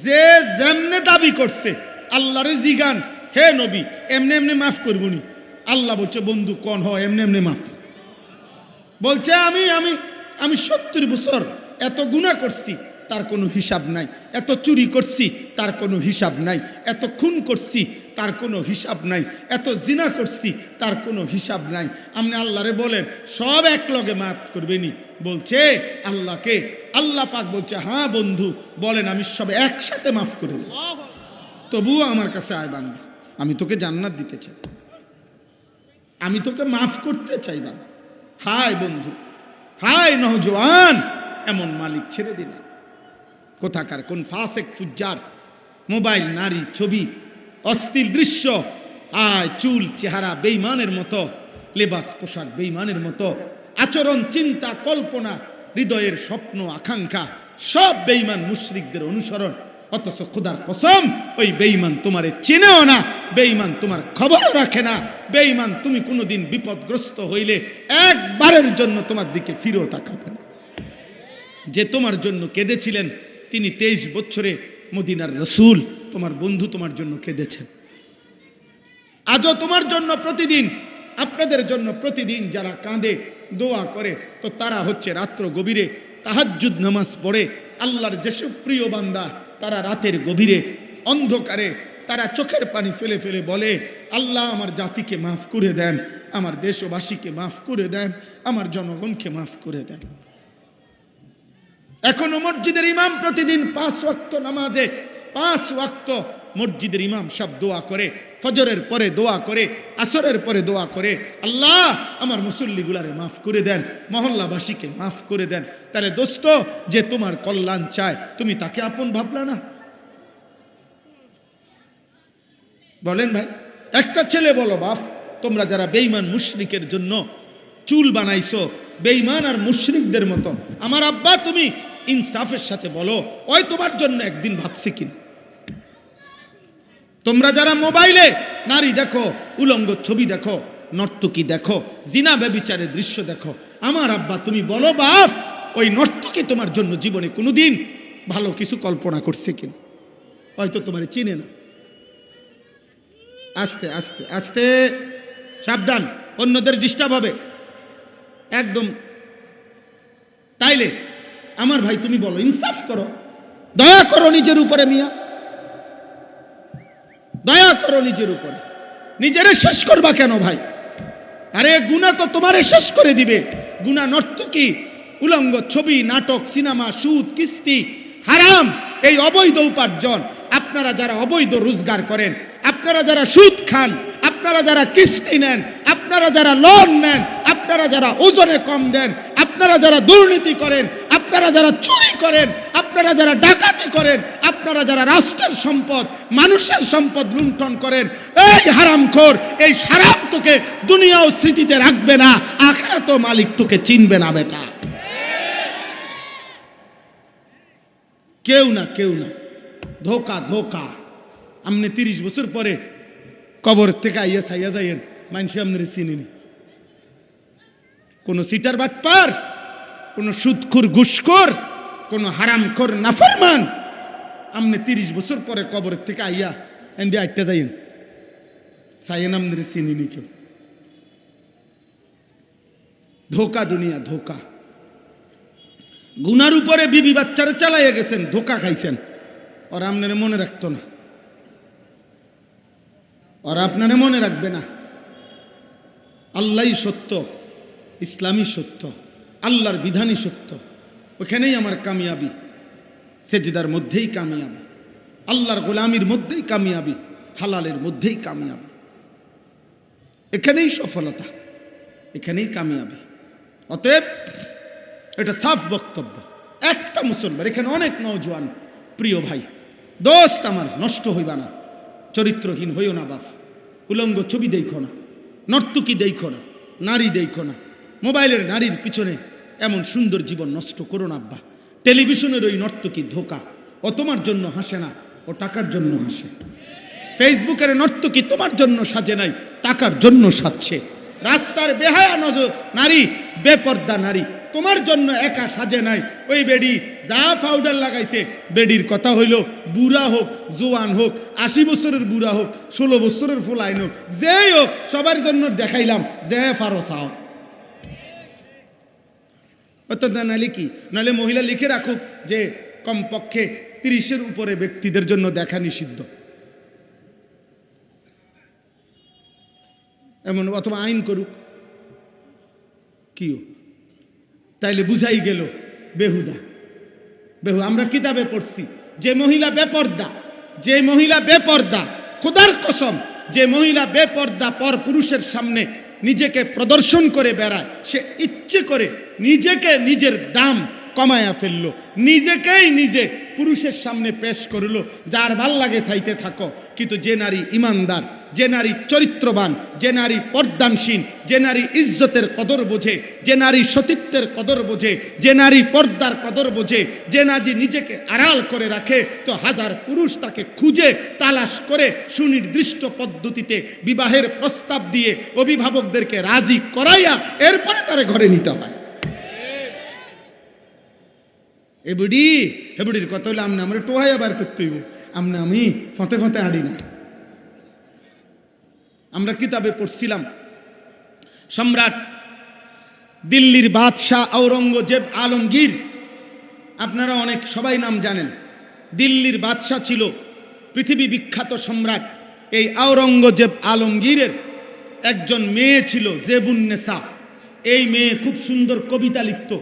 যে যেমনে দাবি করছে আল্লাহরে জিগান, হে নবী এমনি এমনি মাফ করবনি। আল্লাহ বলছে বন্ধু কোন হয় এমনি এমনি মাফ। বলছে আমি আমি আমি 70 বছর এত গুনাহ করছি তার কোনো হিসাব নাই, এত চুরি করছি তার কোনো হিসাব নাই, এত খুন করছি তার কোনো হিসাব নাই, এত জিনা করছি তার কোনো হিসাব নাই। আপনি আল্লাহরে বলেন সব এক লগে মাফ করবেনি। বলছে আল্লাহকে, আল্লাহ পাক বলছে হ্যাঁ বন্ধু বলেন আমি সব একসাথে মাফ করে দেব। তবুও আমার কাছে আয় বান্দা, আমি তোকে জান্নাত দিতে চাই, আমি তোকে মাফ করতে চাই বান্দা। হায় বন্ধু, হায় নওজোয়ান, এমন মালিক ছেড়ে দিলাম। কোথাকার কোন ফাসেক ফুজ্জার, মোবাইল, নারী, ছবি, অশ্লীল দৃশ্য, আয় চুল চেহারা বেঈমানের মতো, লেবাস পোশাক বেঈমানের মতো, আচরণ চিন্তা কল্পনা হৃদয়ের স্বপ্ন আকাঙ্ক্ষা সব বেঈমান মুশরিকদের অনুসরণ। অথচ খোদার কসম ওই বেঈমান তোমারে চেনেও না, বেঈমান তোমার খবরও রাখে না, বেঈমান তুমি কোনোদিন বিপদগ্রস্ত হইলে একবারের জন্য তোমার দিকে ফিরেও তাকাবে না। যে তোমার জন্য কেঁদেছিলেন তিনি 23 বছরে মদিনার রসুল, তোমার বন্ধু তোমার জন্য কেঁদেছেন। আজও তোমার জন্য প্রতিদিন, আপনাদের জন্য প্রতিদিন যারা কাঁদে দোয়া করে তো তারা হচ্ছে রাত্র গভীরে তাহাজ্জুদ নামাজ পড়ে। আল্লাহর যেসব প্রিয় বান্দা তারা রাতের গভীরে অন্ধকারে তারা চোখের পানি ফেলে ফেলে বলে আল্লাহ আমার জাতিকে মাফ করে দেন, আমার দেশবাসীকে মাফ করে দেন, আমার জনগণকে মাফ করে দেন। এখনো মসজিদের ইমাম প্রতিদিন 5 ওয়াক্ত নামাজে 5 ওয়াক্ত মসজিদের ইমাম সব দোয়া করে, ফজরের পরে দোয়া করে, আসরের পরে দোয়া করে আল্লাহ আমার মুসল্লিগুলারে মাফ করে দেন, মহল্লাবাসীকে মাফ করে দেন। তাহলে দোস্ত যে তোমার কল্যাণ চায় তুমি তাকে আপন ভাবলা না? বলেন ভাই, একটা ছেলে বলো বাপ তোমরা যারা বেঈমান মুশরিকের জন্য চুল বানাইছো বেঈমান আর মুশরিকদের মতো, আমার আব্বা তুমি ইনসাফের সাথে বলো ওই তোমার জন্য একদিন ভাবছে কিনা? তোমরা যারা মোবাইলে নারী দেখো, উলঙ্গ ছবি দেখো, নর্তকী দেখো, জিনা ব্যভিচারের দৃশ্য দেখো, আমার আব্বা তুমি বলো বাপ ওই নর্তকী তোমার জন্য জীবনে কোনোদিন ভালো কিছু কল্পনা করছে কিনা? হয়তো তোমার চিনে না। আস্তে আস্তে আস্তে সাবধান, অন্যদের ডিস্টার্ব হবে একদম। তাইলে আমার ভাই তুমি বলো ইনসাফ করো, দয়া করো নিজের উপরে মিয়া, দয়া করো নিজের উপরে। নিজেরে শেষ করবা কেন ভাই? আরে গুনাহ তো তোমারে শেষ করে দিবে। গুনাহ নর্তকী, উলঙ্গ ছবি, নাটক, সিনেমা, সুদ, কিস্তি, হারাম, এই অবৈধ উপার্জন। আপনারা যারা অবৈধ রোজগার করেন, আপনারা যারা সুদ খান, আপনারা যারা কিস্তি নেন, আপনারা যারা লোন নেন, আপনারা যারা ওজনে কম দেন, আপনারা যারা দুর্নীতি করেন, আপনারা যারা চুরি করেন, আপনারা যারা ডাকাতি করেন, আপনারা যারা রাষ্ট্রের সম্পদ মানুষের সম্পদ লুণ্ঠন করেন, এই হারামখোর, এই হারাম তোকে দুনিয়া ও স্মৃতিতে রাখবে না, আখিরাতেও মালিক তোকে চিনবে না বেটা। কেউ না, কেউ না, ধোকা ধোকা। আপনি 30 বছর পরে কবর থেকে আইয়া সাইয়া যাইয়েন, মানুষ আপনার চিনিনি। কোন সিটার বাটপার, কোন সুদখোর ঘুষখোর, কোন হারামখোর নাফরমান আপনি 30 বছর পরে কবরের থেকে আইয়া এন্ডে আটটা যাইয়েন, সাইয়েন আপনার চিনিনি কেউ। ধোকা দুনিয়া, ধোকা। গুনার উপরে বিবি বাচ্চারা চালাইয়া গেছেন, ধোকা খাইছেন। ওরা আপনার মনে রাখতো না, ওরা আপনারে মনে রাখবে না। আল্লাহই সত্য, ইসলামই সত্য, আল্লাহর বিধানই সত্য। ওখানেই আমার কামিয়াবি, সেজদার মধ্যেই কামিয়াবি, আল্লাহর গোলামির মধ্যেই কামিয়াবি, হালালের মধ্যেই কামিয়াবি। এখানেই সফলতা, এখানেই কামিয়াবি। অতএব এটা সাফ বক্তব্য। একটা মুসলমান, এখানে অনেক নওজোয়ান প্রিয় ভাই দোস্ত আমার, নষ্ট হইবা না, চরিত্রহীন হইও না বাপ। উলঙ্গ ছবি দেখো না, নর্তকী দেখো না, নারী দেখো না, মোবাইলের নারীর পিছনে এমন সুন্দর জীবন নষ্ট করো না আব্বা। টেলিভিশনের ওই নর্তকী ধোকা, ও তোমার জন্য হাসে না, ও টাকার জন্য হাসে। ফেসবুকের নর্তকী তোমার জন্য সাজে নাই, টাকার জন্য সাজছে। রাস্তার বেহায়া নজর নারী, বেপর্দা নারী তোমার জন্য একা সাজে নাই। ওই বেডি যা পাউডার লাগাইছে, বেডির কথা হইল বুড়া হোক, জোয়ান হোক, 80 বছরের বুড়া হোক, 16 বছরের ফুলাইন হোক, যেই হোক, সবার জন্য দেখাইলাম যে ফারো চাও। নাহলে কি, নাহলে মহিলা লিখে রাখুক যে কমপক্ষে 30-এর উপরে ব্যক্তিদের জন্য দেখা নিষিদ্ধ, এমন, অথবা আইন করুক, কিও, তাইলে বুঝাই গেল বেহুদা। আমরা কিতাবে পড়ছি যে মহিলা বেপর্দা, যে মহিলা বেপর্দা, খোদার কসম, যে মহিলা বেপর্দা পর পুরুষের সামনে নিজেকে প্রদর্শন করে বেড়ায়, সে ইচ্ছে করে নিজেকে নিজের দাম কমায়া ফেললো, নিজেকেই নিজে পুরুষের সামনে পেশ করলো। যার ভাল লাগে চাইতে থাকো, কিন্তু যে নারী ইমানদার, যে নারী চরিত্রবান, যে নারী পর্দানসীন, যে নারী ইজ্জতের কদর বোঝে, যে নারী সতীত্বের কদর বোঝে, যে নারী পর্দার কদর বোঝে, যে নারী নিজেকে আড়াল করে রাখে, তো হাজার পুরুষ তাকে খুঁজে তালাশ করে সুনির্দিষ্ট পদ্ধতিতে বিবাহের প্রস্তাব দিয়ে অভিভাবকদেরকে রাজি করাইয়া এরপরে তারে ঘরে নিতে হয়। এবুডির কথা হলে আমনে আমরা টোহাইয়া বার করতে হইব, আমনে আমি ফতে ফতে আড়ি না। আমরা কিতাবে পড়ছিলাম সম্রাট দিল্লির বাদশাহ আওরঙ্গজেব আলমগীর, আপনারা অনেক সবাই নাম জানেন। দিল্লির বাদশাহ ছিল পৃথিবী বিখ্যাত সম্রাট। এই আওরঙ্গজেব আলমগীরের একজন মেয়ে ছিল জেবুন্নেসা। এই মেয়ে খুব সুন্দর কবিতা লিখত,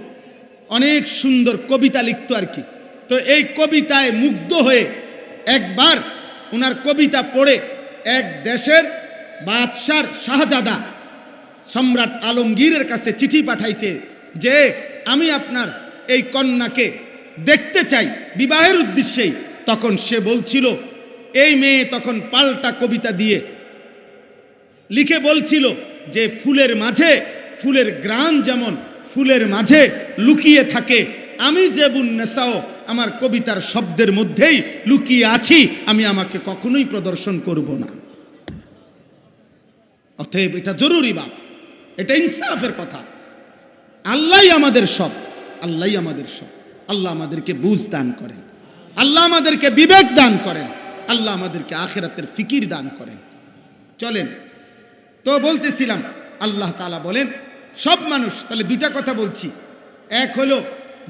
অনেক সুন্দর কবিতা লিখত আর কি। তো এই কবিতায় মুগ্ধ হয়ে একবার ওনার কবিতা পড়ে এক দেশের বাদশার শাহজাদা সম্রাট আলমগীরের কাছে চিঠি পাঠাইছে যে আমি আপনার এই কন্যাকে দেখতে চাই বিবাহের উদ্দেশ্যেই। তখন সে বলছিল, এই মেয়ে তখন পাল্টা কবিতা দিয়ে লিখে বলছিল যে ফুলের মাঝে, ফুলের গ্রান যেমন ফুলের মাঝে লুকিয়ে থাকে, আমি জেবুন্নেসাও আমার কবিতার শব্দের মধ্যেই লুকিয়ে আছি, আমি আমাকে কখনোই প্রদর্শন করব না। অতএব এটা জরুরি বাপ, এটা ইনসাফের কথা। আল্লাহই আমাদের সব, আল্লাহই আমাদের সব। আল্লাহ আমাদেরকে বুঝ দান করেন, আল্লাহ আমাদেরকে বিবেক দান করেন, আল্লাহ আমাদেরকে আখিরাতের ফিকির দান করেন। চলেন তো বলতেছিলাম, আল্লাহ তাআলা বলেন সব মানুষ, তাহলে দুইটা কথা বলছি। এক হলো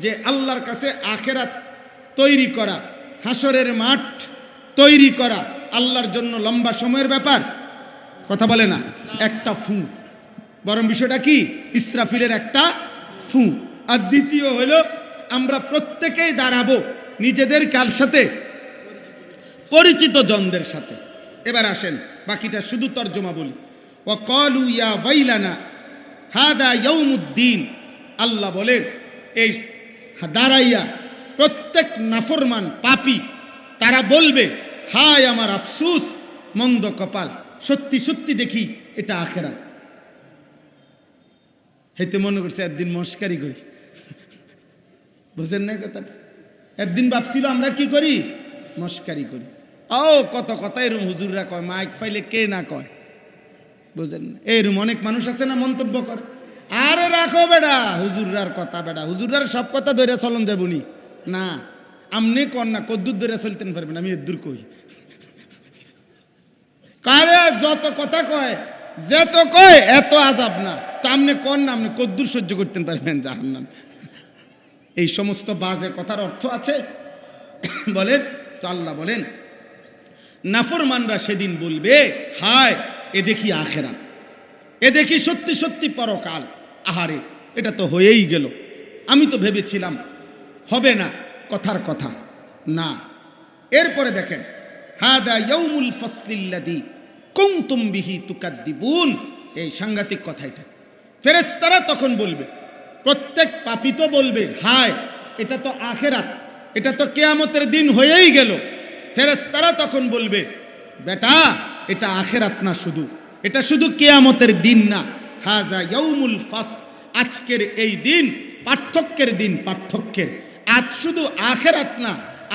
যে আল্লাহর কাছে আখিরাত তৈরি করা, হাসরের মাঠ তৈরি করা আল্লাহর জন্য লম্বা সময়ের ব্যাপার, কথা বলে না, একটা ফু। বরং বিষয়টা কি, ইসরাফিলের একটা ফু। আর দ্বিতীয় হলো আমরা প্রত্যেকেই দাঁড়াবো নিজেদের কার সাথে, পরিচিত জনদের সাথে। এবার আসেন বাকিটা শুধু তর্জমা বলি। ওয়াকালু ইয়া ওয়াইলানা হাদা ইয়াউমুদ্দিন, আল্লাহ বলেন এই দাঁড়াইয়া প্রত্যেক নাফরমান পাপী তারা বলবে, হায় আমার আফসুস, মন্দ কপাল, সত্যি সত্যি দেখি এটা আখেরাত। হইতে মনে করছে একদিন মস্কারি করি, বুঝেন না কথাটা? একদিন ভাবছিল আমরা কি করি, মস্কারি করি। ও কত কথা এরম হুজুররা কয়, মাইক ফাইলে কে না কয়, বুঝেন না? এরম অনেক মানুষ আছে না মন্তব্য করে, আরে রাখো বেড়া হুজুররার কথা, বেড়া হুজুররার সব কথা ধরে চলন যাবনি না, আমনে কন না কদ্দুর ধরে চলতেন পারবেন, আমি এদ্দুর কই। কারে যত কথা কয়, যেত কয় এত আজাব না, তা আমনে কন না, আপনি কদ্দুর সহ্য করতেন পারবেন জাহান্নাম। এই সমস্ত বাজে কথার অর্থ আছে বলেন তো? আল্লাহ বলেন নাফরমানরা সেদিন বলবে, হায় এ দেখি আখেরাত, এ দেখি সত্যি সত্যি পরকাল। আহারে এটা তো হয়েই গেল, আমি তো ভেবেছিলাম হবে না, কথার কথা না। এরপরে দেখেন, হাদা ইয়াউমুল ফাসলিল্লাযী কুনতুম বিহি তুকাদ্দিবুন, এই সাংঘাতিক কথা। এটা ফেরেশতারা তখন বলবে, প্রত্যেক পাপী তো বলবে, হায় এটা তো আখেরাত, এটা তো কিয়ামতের দিন হয়েই গেল। ফেরেশতারা তখন বলবে, বেটা এটা আখেরাত না, শুধু এটা শুধু কিয়ামতের দিন না, হাজা ইয়াউমুল ফাসল, আজকের এই দিন পার্থক্যের দিন, পার্থক্যের। আজ শুধু আখেরাত না,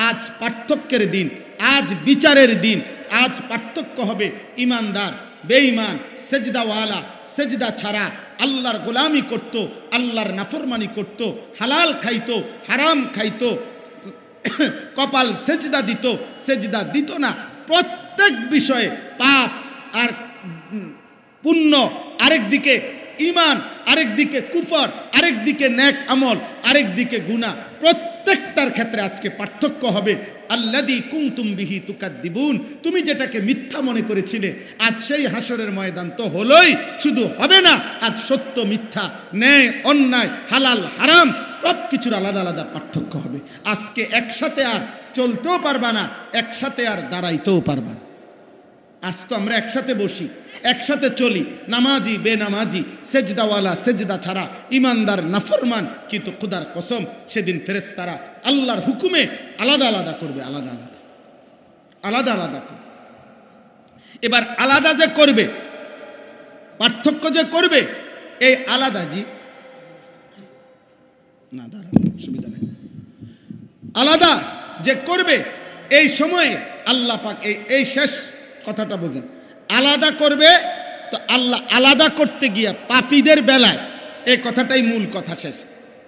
আজ পার্থক্যের দিন, আজ বিচারের দিন, আজ পার্থক্য হবে ইমানদার বেঈমান সেজদাওয়ালা সেজদা ছাড়া আল্লাহর গোলামি করত, আল্লাহর নাফরমানি করত, হালাল খাইতো হারাম খাইতো, কপাল সেজদা দিত না। প্রত্যেক বিষয়ে পাপ আর পুণ্য, আরেক দিকে ঈমান, আরেক দিকে কুফর, আরেক দিকে নেক আমল, আরেক দিকে গুনাহ। প্রত্যেকটার ক্ষেত্রে আজকে পার্থক্য হবে। আল্লাযী কুনতুম বিহি তুকাদ্দিবুন, তুমি যেটাকে মিথ্যা মনে করেছিলে, আজ সেই হাসরের ময়দান তো হলোই, শুধু হবে না, আজ সত্য মিথ্যা, ন্যায় অন্যায়, হালাল হারাম সব কিছুর আলাদা আলাদা পার্থক্য হবে। আজকে একসাথে আর চলতেও পারবা না, একসাথে আর দাঁড়াইতেও পারবা না। আজ তো আমরা একসাথে বসি, একসাথে চলি, নামাজি বেনামাজি, সেজদাওয়ালা সেজদা ছাড়া, ইমানদার নাফরমান, কিন্তু খুদার কসম সেদিন ফেরেশতারা আল্লাহর হুকুমে আলাদা আলাদা করবে, আলাদা আলাদা করবে। এবার আলাদা যে করবে, পার্থক্য যে করবে, এই আলাদা না দাঁড়ান, সুবিধা নেই, আলাদা যে করবে, এই সময়ে আল্লাহ পাক এই শেষ কথাটা বোঝেন, আলাদা করবে। তো আল্লাহ আলাদা করতে গিয়া পাপীদের বেলায়, এই কথাটাই মূল কথা শেষ,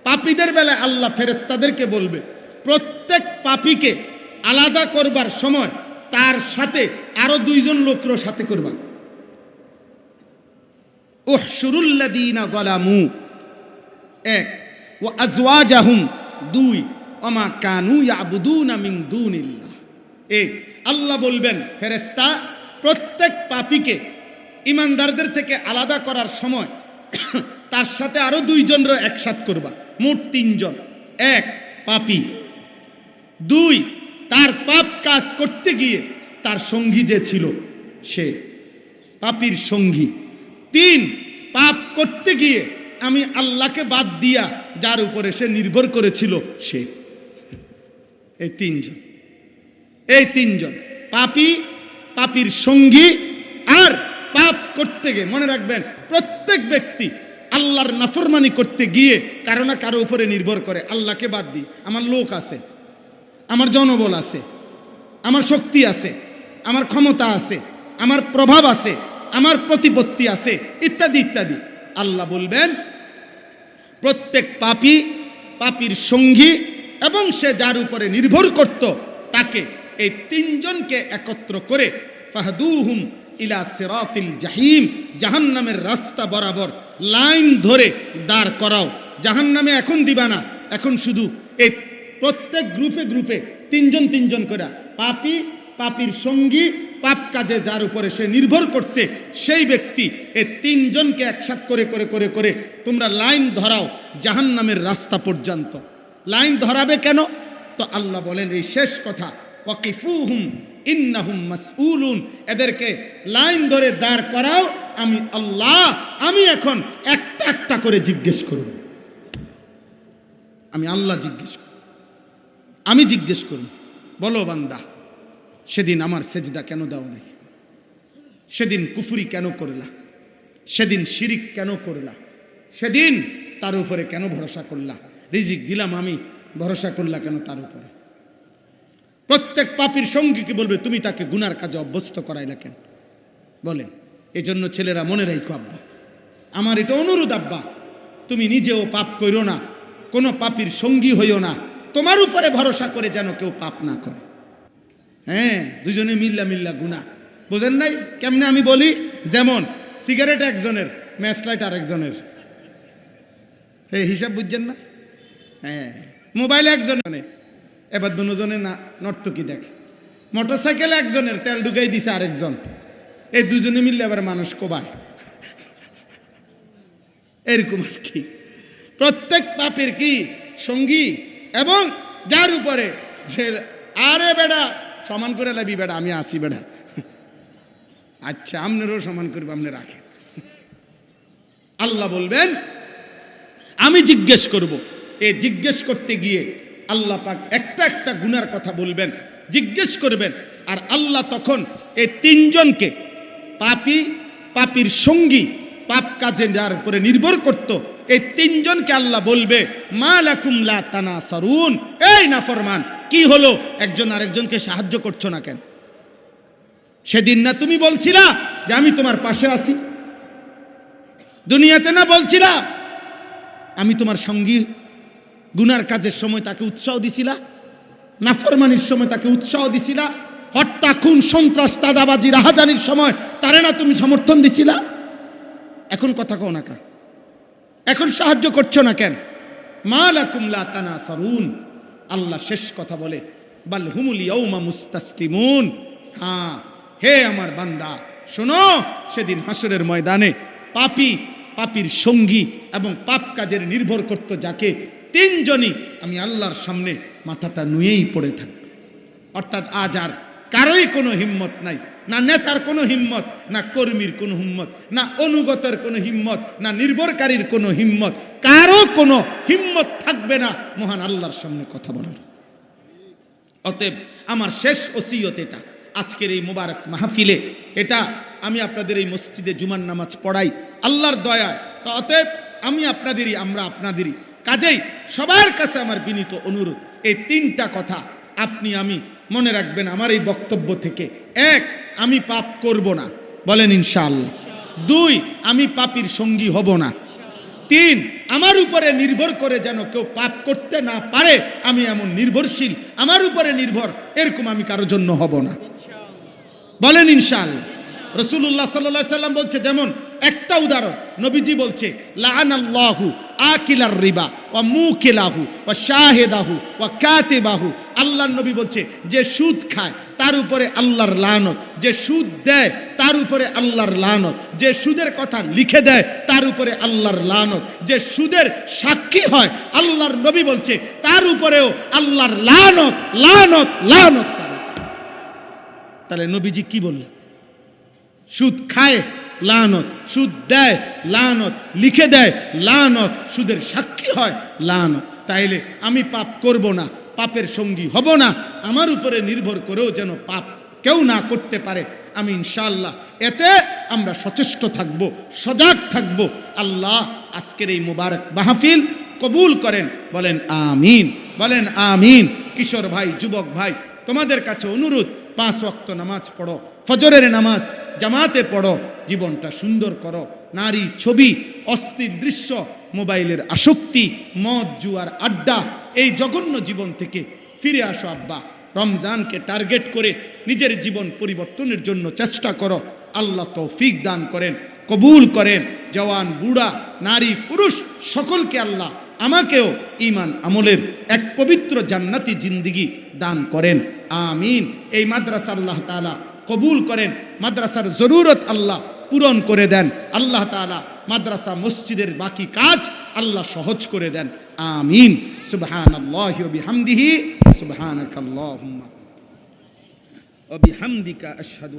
পাপীদের বেলায় আল্লাহ ফেরেশতাদেরকে বলবে, প্রত্যেক পাপীকে আলাদা করবার সময় তার সাথে আরো দুইজন লোকরও সাথে করবা। উহশুরুল্লাযীনা যালামু, এক, ওয়া আজওয়াজাহুম, দুই, ওমা কানু ইয়াবুদুনা মিন দুনিল্লাহ। এই আল্লাহ বলবেন ফেরেশতা প্রত্যেক পাপীকে ইমানদারদের থেকে আলাদা করার সময় তার সাথে আরো দুইজনের একসাথ করবা, মোট তিনজন। এক, পাপী; দুই, তার পাপ কাজ করতে গিয়ে তার সঙ্গী যে ছিল সে পাপীর সঙ্গী; তিন, পাপ করতে গিয়ে আমি আল্লাহকে বাদ দিয়া যার উপরে সে নির্ভর করেছিল সে। এই তিনজন পাপী, পাপীর সঙ্গী, আর পাপ করতে গিয়ে, মনে রাখবেন প্রত্যেক ব্যক্তি আল্লাহর নাফরমানি করতে গিয়ে কারো না কারো উপরে নির্ভর করে। আল্লাহকে বাদ দিই, আমার লোক আছে, আমার জনবল আছে, আমার শক্তি আছে, আমার ক্ষমতা আছে, আমার প্রভাব আছে, আমার প্রতিপত্তি আছে, ইত্যাদি ইত্যাদি। আল্লাহ বলবেন প্রত্যেক পাপী, পাপীর সঙ্গী এবং সে যার উপরে নির্ভর করত তাকে, এই তিনজনকে একত্র করে ফাহদুহুম ইলা সিরাতিল জাহিম, জাহান্নামের রাস্তা বরাবর লাইন ধরে দাঁড় করাও। জাহান্নামে এখন দিবা না, এখন শুধু এই প্রত্যেক গ্রুপে তিনজন করে পাপী, পাপীর সঙ্গী, পাপ কাজে যার উপরে সে নির্ভর করছে সেই ব্যক্তি, এই তিনজনকে একসাথ করে তোমরা লাইন ধরাও জাহান্নামের রাস্তা পর্যন্ত। লাইন ধরাবে কেন? তো আল্লাহ বলেন এই শেষ কথা, ওয়াকিফুহুম ইন্নাহুম মাসউলুন, এদেরকে লাইন ধরে দাঁড় করাও, আমি আল্লাহ, আমি এখন একটা একটা করে জিজ্ঞেস করব। আমি আল্লাহ আমি জিজ্ঞেস করব, বলো বান্দা সেদিন আমার সেজদা কেন দাও নাই? সেদিন কুফরি কেন করলা? সেদিন শিরিক কেন করলা? সেদিন তার উপরে কেন ভরসা করলা? রিজিক দিলাম আমি, ভরসা করলা কেন তার উপরে? প্রত্যেক পাপীর সঙ্গীকে বলবে তুমি তাকে গুনার কাজে অভ্যস্ত করাইলা কেন? বলেন। এই জন্য ছেলেরা মনে রাখো আব্বা, আমার এটা অনুরোধ আব্বা, তুমি নিজেও পাপ করো না, কোনো পাপীর সঙ্গী হইও না, তোমার উপরে ভরসা করে যেন কেউ পাপ না করে। হ্যাঁ, দুজনে মিল্লা গুনাহ, বোঝেন নাই কেমনে আমি বলি? যেমন সিগারেট একজনের, ম্যাচ লাইট আরেকজনের, এই হিসাব বুঝছেন না? হ্যাঁ, মোবাইল একজনের, এবার দুজনে না নর্তকি দেখে। মোটরসাইকেল একজনের, তেল ঢুকাই দিছে আরেকজন, এই দুজনে মিললে আবার মানুষ কোবায়, এরকম আর কি। প্রত্যেক পাপের কি সঙ্গী, এবং যার উপরে সে, আরে বেড়া সমান করে লাবি বেড়া, আমি আসি বেড়া, আচ্ছা আপনারও সমান করবো, আপনি রাখেন। আল্লাহ বলবেন আমি জিজ্ঞেস করব। এই জিজ্ঞেস করতে গিয়ে আল্লাহ পাক একটা একটা গুনার কথা বলবেন, জিজ্ঞেস করবেন। আর আল্লাহ তখন এই তিনজনকে, পাপী, পাপীর সঙ্গী, পাপ কাজে যার উপরে নির্ভর করত, এই তিনজনকে আল্লাহ বলবে মা লাকুম লা তানাসারুন, এই নাফরমান কি হলো, একজন আরেকজনকে সাহায্য করছো না কেন? সেদিন না তুমি বলছিলা যে আমি তোমার পাশে আছি? দুনিয়াতে না বলছিলা আমি তোমার সঙ্গী? গুনার কাজের সময় তাকে উৎসাহ দিছিলা, নাফরমানির সময় তাকে উৎসাহ দিছিলা, হত্যা, খুন, সন্ত্রাস, চাঁদাবাজি, রাহাজানির সময় তারে না তুমি সমর্থন দিছিলা? এখন কথা কও না কা? এখন সাহায্য করছো না কেন? মা লাকুম লা তানাসারুন। আল্লাহ শেষ কথা বলে, বাল হুমুল ইয়াউমা মুস্তাসলিমুন। হ্যাঁ, হে আমার বান্দা শোনো, সেদিন হাসরের ময়দানে পাপীর সঙ্গী এবং পাপ কাজের নির্ভর করত যাকে, তিনজনই আমি আল্লাহর সামনে মাথাটা নুয়েই পড়ে থাকবে। অর্থাৎ আজ আর কারোই কোনো হিম্মত নাই, না নেতার কোনো হিম্মত, না কর্মীর কোনো হিম্মত, না অনুগতের কোনো হিম্মত, না নির্ভরকারীর কোনো হিম্মত, কারো কোনো হিম্মত থাকবে না মহান আল্লাহর সামনে কথা বলার। অতএব আমার শেষ ওসিয়ত এটা, আজকের এই মুবারক মাহফিলে এটা আমি আপনাদের এই মসজিদে জুমার নামাজ পড়াই আল্লাহর দয়ায়। তো অতএব আমরা আপনাদেরই, কাজেই সবার কাছে আমার বিনীত অনুরোধ, এই তিনটা কথা আপনি আমি মনে রাখবেন আমার এই বক্তব্য থেকে। এক, আমি পাপ করব না, বলেন ইনশাআল্লাহ। দুই, আমি পাপীর সঙ্গী হব না। তিন, আমার উপরে নির্ভর করে যেন কেউ পাপ করতে না পারে, আমি এমন নির্ভরশীল, আমার উপরে নির্ভর এরকম আমি কারোর জন্য হব না, বলেন ইনশাআল্লাহ। রাসূলুল্লাহ সাল্লাল্লাহু আলাইহি সাল্লাম বলছে, যেমন একটা উদাহরণ, নবীজি বলছে লাআনাল্লাহু আকিলার রিবা ওয়া মুকিলাহু ওয়া শাহিদাহু ওয়া কাতিবাহু। আল্লাহর নবী বলছে, যে সুদ খায় তার উপরে আল্লাহর লানত, যে সুদ দেয় তার উপরে আল্লাহর লানত, যে সুদের কথা লিখে দেয় তার উপরে আল্লাহর লানত, যে সুদের সাক্ষী হয় আল্লাহর নবী বলছে তার উপরেও আল্লাহর লানত, লানত, লানত। তাহলে নবীজি কি বললেন? সুদ খায় লানত, সুদ দেয় লানত, লিখে দেয় লানত, সুদের সাক্ষী হয় লানত। তাইলে আমি পাপ করব না, পাপের সঙ্গী হব না, আমার উপরে নির্ভর করেও যেন পাপ কেউ না করতে পারে, আমি ইনশাআল্লাহ এতে আমরা সচেষ্ট থাকব, সজাগ থাকব। আল্লাহ আজকের এই মুবারক মাহফিল কবুল করেন, বলেন আমিন, বলেন আমিন। কিশোর ভাই, যুবক ভাই, তোমাদের কাছে অনুরোধ, 5 ওয়াক্ত নামাজ পড়ো, ফজরের নামাজ জামাতে পড়ো, জীবনটা সুন্দর করো। নারী, ছবি, অস্থির দৃশ্য, মোবাইলের আসক্তি, মদ, জুয়ার আড্ডা, এই জঘন্য জীবন থেকে ফিরে আসো আব্বা। রমজানকে টার্গেট করে নিজের জীবন পরিবর্তনের জন্য চেষ্টা করো। আল্লাহ তৌফিক দান করেন, কবুল করেন। জওয়ান, বুড়া, নারী, পুরুষ সকলকে আল্লাহ আমাকেও ঈমান আমলের এক পবিত্র জান্নাতি জিন্দেগি দান করেন, আমিন। এই মাদ্রাসা আল্লাহ তাআলা কবুল করেন, মাদ্রাসার জরুরত আল্লাহ পূরণ করে দেন। আল্লাহ তাআলা মাদ্রাসা মসজিদের বাকি কাজ আল্লাহ সহজ করে দেন, আমিন। সুবহানাল্লাহি ওয়া বিহামদিহি, সুবহানাকাল্লাহুম্মা ওয়া বিহামদিকা আশহাদু